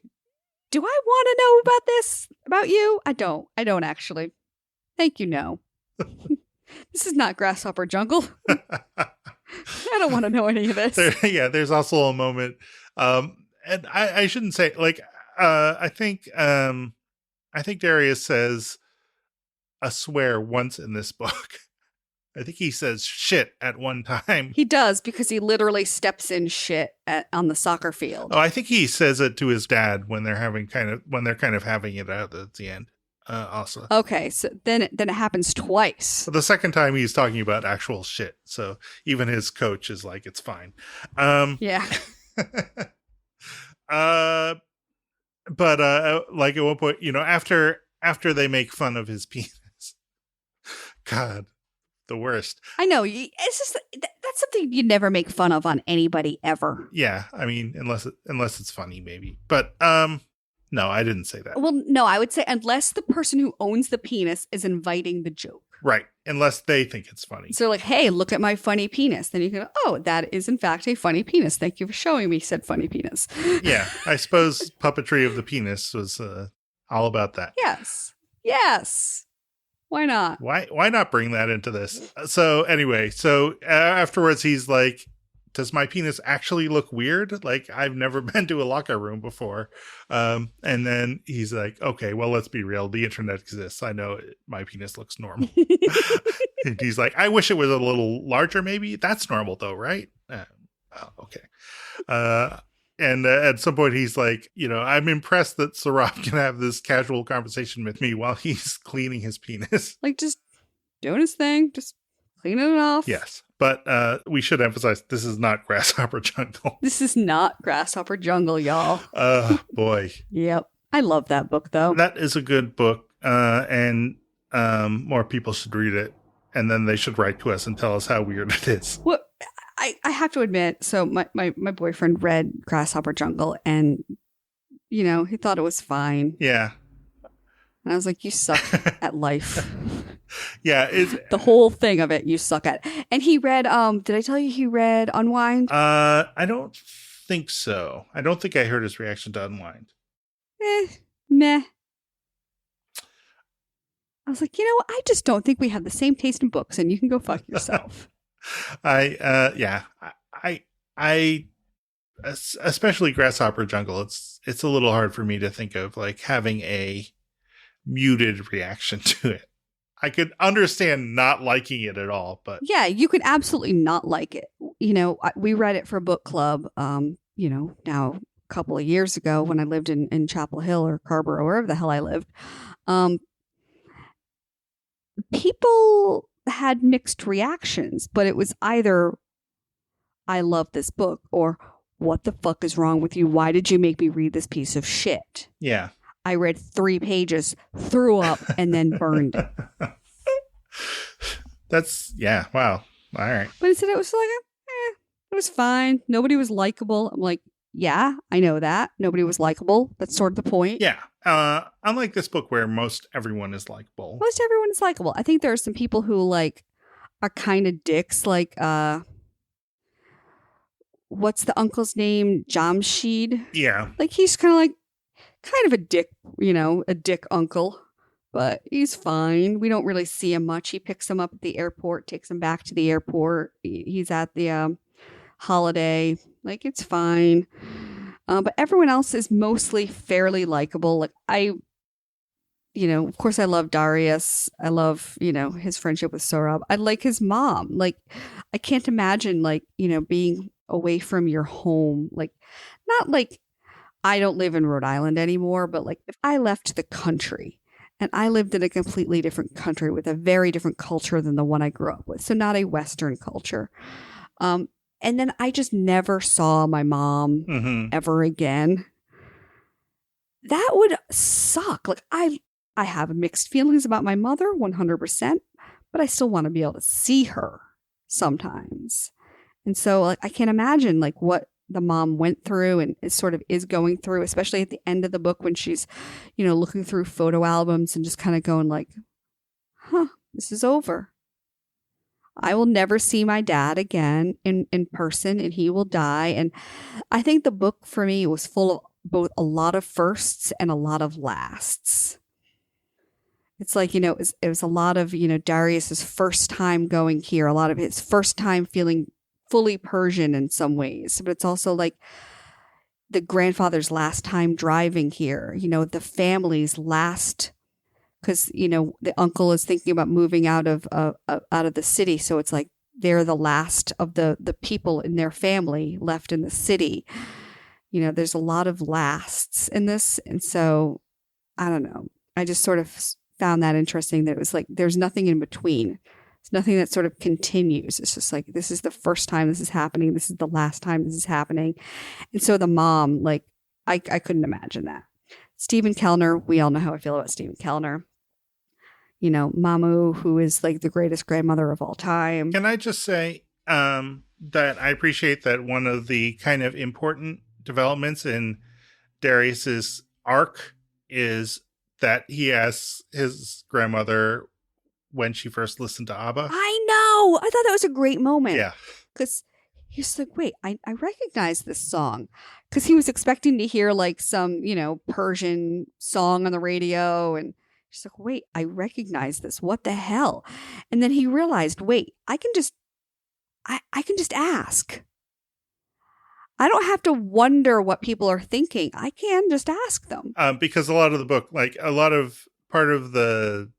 I want to know about this about you? I don't actually. Thank you, no. This is not Grasshopper Jungle. I don't want to know any of this.
There's also a moment, and I shouldn't say I think Darius says a swear once in this book. I think he says shit at one time.
He does, because he literally steps in shit on the soccer field.
Oh, I think he says it to his dad when they're kind of having it out at the end. Also.
Okay, so then it happens twice.
The second time he's talking about actual shit. So even his coach is like, it's fine.
Yeah.
But at one point, after they make fun of his penis, God, the worst.
I know. It's just that's something you never make fun of on anybody ever.
Yeah, I mean, unless it's funny, maybe. But no, I didn't say that.
Well, no, I would say unless the person who owns the penis is inviting the joke.
Right. Unless they think it's funny.
So hey, look at my funny penis. Then you can go, oh, that is in fact a funny penis. Thank you for showing me said funny penis.
Yeah. I suppose puppetry of the penis was all about that.
Yes. Why not?
Why not bring that into this? So anyway, afterwards he's like, does my penis actually look weird? I've never been to a locker room before. And then he's like, okay, well, let's be real. The internet exists. I know my penis looks normal. And he's like, I wish it was a little larger, maybe. That's normal, though, right? Okay. And at some point, he's like, I'm impressed that Saurabh can have this casual conversation with me while he's cleaning his penis.
Just doing his thing, just cleaning it off.
Yes. But we should emphasize, this is not Grasshopper Jungle.
This is not Grasshopper Jungle, y'all.
Boy.
Yep. I love that book, though.
That is a good book, and more people should read it. And then they should write to us and tell us how weird it is.
Well, I have to admit, so my boyfriend read Grasshopper Jungle, and, he thought it was fine.
Yeah.
And I was like, you suck at life.
Yeah.
The whole thing of it, you suck at. And he read, did I tell you he read Unwind?
I don't think so. I don't think I heard his reaction to Unwind.
Meh. I was like, I just don't think we have the same taste in books, and you can go fuck yourself.
I especially Grasshopper Jungle, it's a little hard for me to think of having a muted reaction to it. I could understand not liking it at all, but
yeah, you could absolutely not like it. We read it for book club, now a couple of years ago when I lived in Chapel Hill or Carrboro, wherever the hell I lived. People had mixed reactions, but it was either I love this book or what the fuck is wrong with you? Why did you make me read this piece of shit?
Yeah.
I read 3 pages, threw up, and then burned.
Yeah, wow. All right.
But instead it was it was fine. Nobody was likable. I'm like, yeah, I know that. Nobody was likable. That's sort of the point.
Yeah. Unlike this book where most everyone is likable.
Most everyone is likable. I think there are some people who are kind of dicks. What's the uncle's name? Jamshid.
Yeah.
He's kind of a dick, a dick uncle, but he's fine. We don't really see him much. He picks him up at the airport, takes him back to the airport. He's at the holiday. It's fine. But everyone else is mostly fairly likable. Of course I love Darius. I love, his friendship with Saurabh. I like his mom. I can't imagine, being away from your home. Not I don't live in Rhode Island anymore, but like if I left the country and I lived in a completely different country with a very different culture than the one I grew up with, so not a Western culture, and then I just never saw my mom ever again, that would suck. Like I have mixed feelings about my mother 100%, but I still want to be able to see her sometimes. And so like I can't imagine like what the mom went through and is sort of is going through, especially at the end of the book when she's, you know, looking through photo albums and just kind of going like, this is over. I will never see my dad again in person, and he will die. And I think the book for me was full of both a lot of firsts and a lot of lasts. It's like, you know, it was a lot of, you know, Darius's first time going here, a lot of his first time feeling fully Persian in some ways, but it's also like the grandfather's last time driving here, you know, the family's last, because, you know, the uncle is thinking about moving out of the city. So it's like they're the last of the people in their family left in the city. You know, there's a lot of lasts in this. And so I don't know. I just sort of found that interesting that it was like, there's nothing in between. It's nothing that sort of continues. It's just like, this is the first time this is happening. This is the last time this is happening. And so the mom, like, I couldn't imagine that. Stephen Kellner, we all know how I feel about Stephen Kellner. You know, Mamu, who is like the greatest grandmother of all time.
Can I just say that I appreciate that one of the kind of important developments in Darius's arc is that he asks his grandmother when she first listened to ABBA.
I know. I thought that was a great moment.
Yeah.
Because he's like, wait, I recognize this song. Because he was expecting to hear like some, you know, Persian song on the radio. And she's like, wait, I recognize this. What the hell? And then he realized, wait, I can just ask. I don't have to wonder what people are thinking. I can just ask them.
Because a lot of the book, like a lot of part of the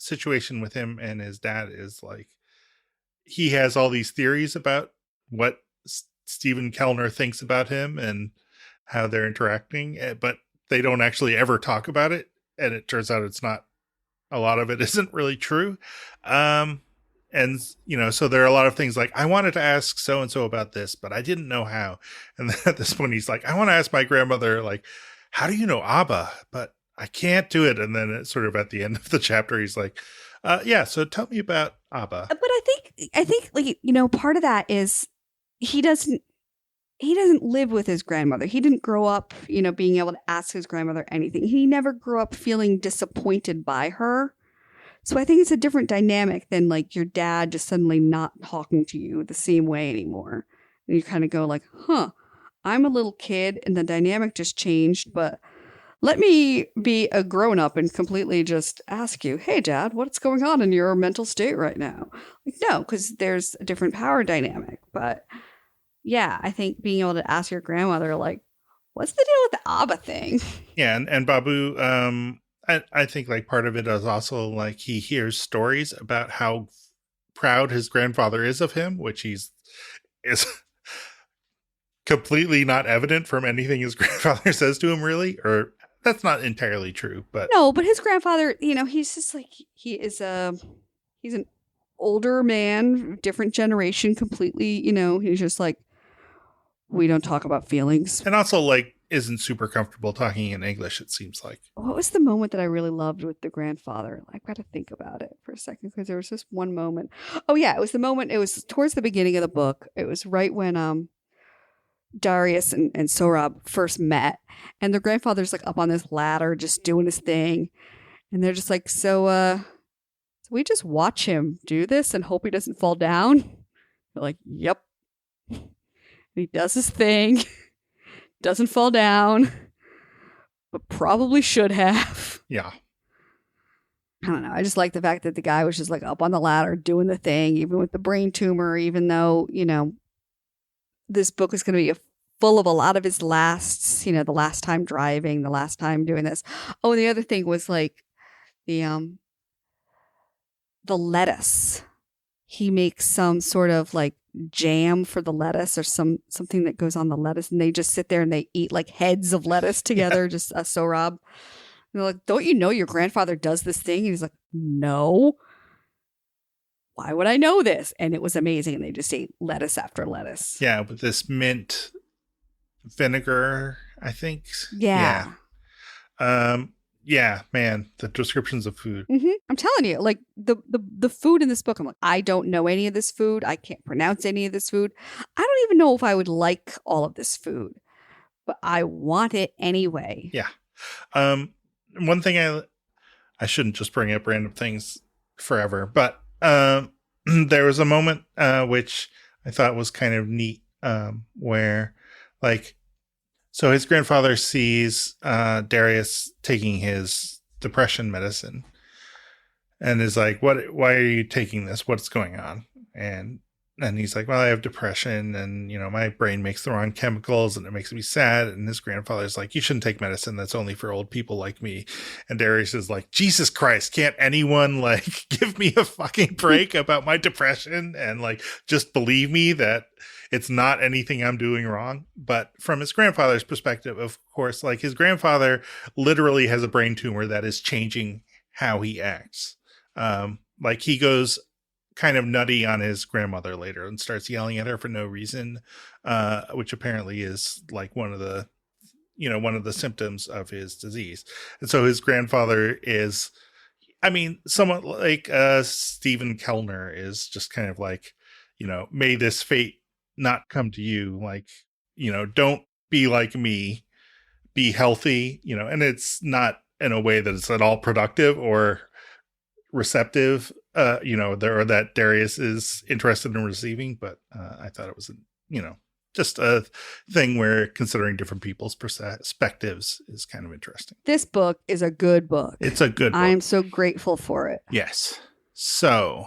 situation with him and his dad is like, he has all these theories about what Stephen Kellner thinks about him and how they're interacting, but they don't actually ever talk about it. And it turns out it's not, a lot of it isn't really true. And, you know, so there are a lot of things like, I wanted to ask so-and-so about this, but I didn't know how. And then at this point, he's like, I want to ask my grandmother, like, how do you know ABBA? But I can't do it. And then it's sort of at the end of the chapter, he's like, yeah, so tell me about ABBA.
But I think like, you know, part of that is he doesn't live with his grandmother. He didn't grow up, you know, being able to ask his grandmother anything. He never grew up feeling disappointed by her. So I think it's a different dynamic than like your dad just suddenly not talking to you the same way anymore. And you kind of go like, I'm a little kid and the dynamic just changed, but let me be a grown up and completely just ask you, hey, Dad, what's going on in your mental state right now? Like, no, because there's a different power dynamic. But yeah, I think being able to ask your grandmother, like, what's the deal with the ABBA thing?
Yeah. And Babu, I think like part of it is also like he hears stories about how proud his grandfather is of him, which is completely not evident from anything his grandfather says to him, really, or that's not entirely true. But
no, but his grandfather, you know, he's just like, he's an older man, different generation completely, you know, he's just like, we don't talk about feelings.
And also like isn't super comfortable talking in English, it seems like.
What was the moment that I really loved with the grandfather? I've got to think about it for a second because there was this one moment. Oh yeah, it was the moment, it was towards the beginning of the book. It was right when Darius and Saurabh first met, and the grandfather's like up on this ladder just doing his thing. And they're just like, so we just watch him do this and hope he doesn't fall down? They're like, yep. And he does his thing. Doesn't fall down, but probably should have.
Yeah.
I don't know. I just like the fact that the guy was just like up on the ladder doing the thing, even with the brain tumor, even though, you know, this book is going to be full of a lot of his lasts, you know, the last time driving, the last time doing this. Oh, and the other thing was like the lettuce. He makes some sort of like jam for the lettuce or something that goes on the lettuce, and they just sit there and they eat like heads of lettuce together. Just Sohrab. And they're like, "Don't you know your grandfather does this thing?" And he's like, "No. Why would I know this?" And it was amazing. And they just ate lettuce after lettuce.
Yeah, with this mint vinegar, I think.
Yeah.
Yeah, man, the descriptions of food.
Mm-hmm. I'm telling you, like the food in this book, I'm like, I don't know any of this food. I can't pronounce any of this food. I don't even know if I would like all of this food, but I want it anyway.
Yeah. One thing I shouldn't just bring up random things forever, but there was a moment which I thought was kind of neat, where like, so his grandfather sees Darius taking his depression medicine and is like, why are you taking this? What's going on? And he's like, well, I have depression and, you know, my brain makes the wrong chemicals and it makes me sad. And his grandfather's like, you shouldn't take medicine. That's only for old people like me. And Darius is like, Jesus Christ, can't anyone like give me a fucking break about my depression and like just believe me that it's not anything I'm doing wrong? But from his grandfather's perspective, of course, like his grandfather literally has a brain tumor that is changing how he acts. Like he goes kind of nutty on his grandmother later and starts yelling at her for no reason, which apparently is like one of the symptoms of his disease. And so his grandfather is, I mean, someone like Stephen Kellner is just kind of like, you know, may this fate not come to you, like, you know, don't be like me, be healthy, you know, and it's not in a way that it's at all productive or receptive, you know, or that Darius is interested in receiving, but I thought it was, you know, just a thing where considering different people's perspectives is kind of interesting.
This book is a good book.
It's a good book.
I am so grateful for it.
Yes. So,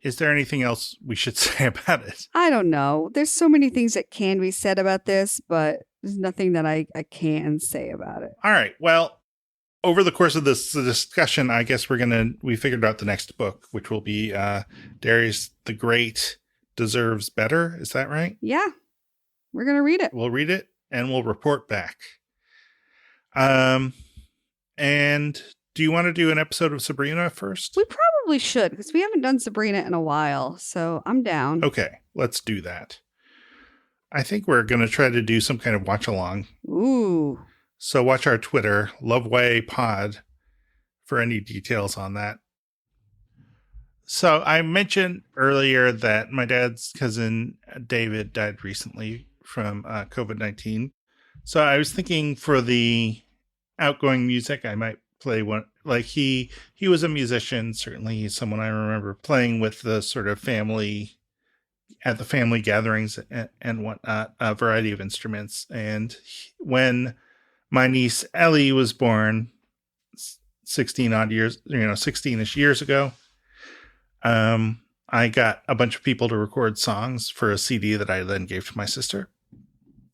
is there anything else we should say about it?
I don't know. There's so many things that can be said about this, but there's nothing that I can say about it.
All right. Well, over the course of this discussion, I guess we figured out the next book, which will be Darius the Great Deserves Better. Is that right?
Yeah. We're going to read it.
We'll read it and we'll report back. And do you want to do an episode of Sabrina first?
We probably should, because we haven't done Sabrina in a while, so I'm down.
Okay, let's do that. I think we're going to try to do some kind of watch along.
Ooh.
So watch our Twitter, LoveWayPod, for any details on that. So I mentioned earlier that my dad's cousin David died recently from COVID-19. So I was thinking for the outgoing music, I might play one. Like he was a musician. Certainly he's someone I remember playing with the sort of family at the family gatherings and whatnot, a variety of instruments. And when my niece Ellie was born 16-ish years ago, I got a bunch of people to record songs for a CD that I then gave to my sister.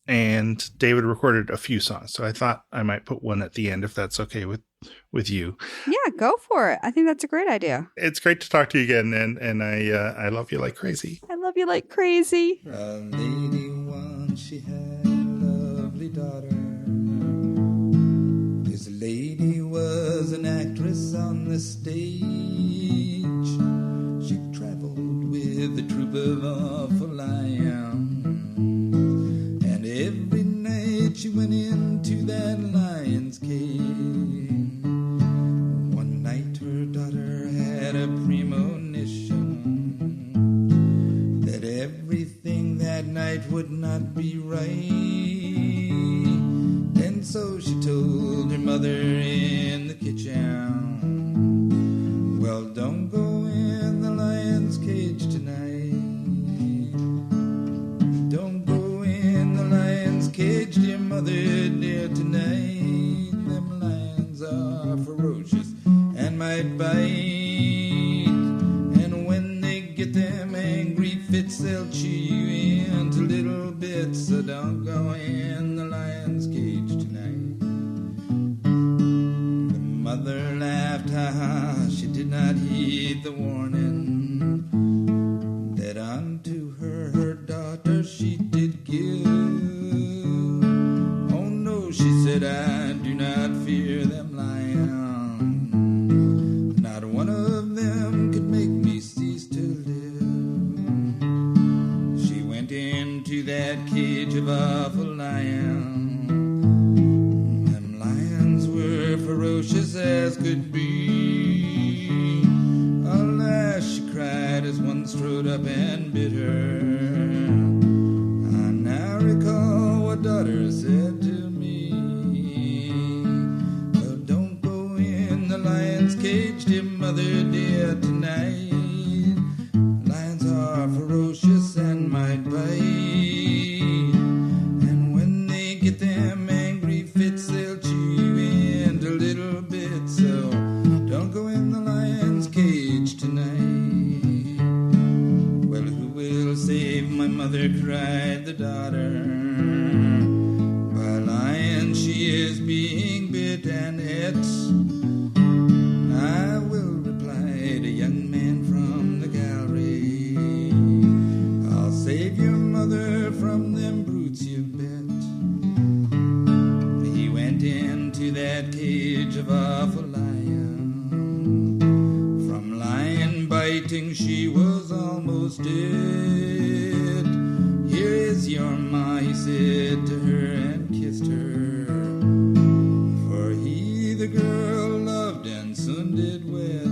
And David recorded a few songs. So I thought I might put one at the end, if that's okay with you.
Yeah, go for it. I think that's a great idea.
It's great to talk to you again. And I love you like crazy.
I love you like crazy.
A lady once, she had a lovely daughter. This lady was an actress on the stage. She traveled with a troupe of awful lions. And every night she went into that lion's cage. One night her daughter had a premonition that everything that night would not be right. And so she told her mother in the kitchen, well, don't go in the lion's cage tonight. Don't go in the lion's cage, dear mother, dear, tonight. Them lions are ferocious and might bite. And when they get them angry fits, they'll chew you into little bits. So don't go in the lion's cage tonight. The mother laughed, ha ha, she did not heed the warning. kill. Oh no, she said, I do not fear them lions. Not one of them could make me cease to live. She went into that cage of awful lions. Them lions were ferocious as could be. Alas, she cried as one strode up and bit her. I now recall what daughter said to me. Well, don't go in the lion's cage, dear mother dear, tonight. Lions are ferocious and might bite. And when they get them angry fits, they'll chew you into little bits. So don't go in the lion's cage tonight. Well, who will save my mother, cried the daughter. By lion she is being bit and it. I will, replied a young man from the gallery. I'll save your mother from them brutes, you bet. He went into that cage of awful lion. From lion biting she was almost dead. Here is your ma, he said to her and kissed her. For he the girl loved and soon did wed.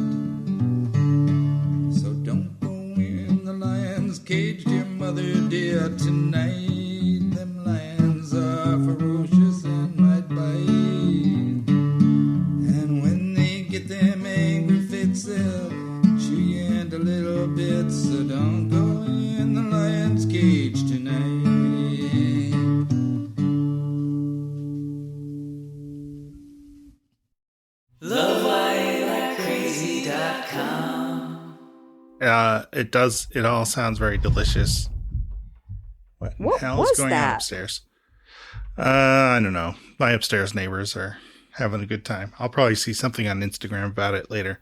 So don't go in the lion's cage, dear mother dear, tonight. Them lions are ferocious and might bite. And when they get them angry fits, they'll chew you into little bits. So don't go in the lion's cage tonight.
It all sounds very delicious. What in
What
hell
was
is going on
that?
upstairs? I don't know. My upstairs neighbors are having a good time. I'll probably see something on Instagram about it later.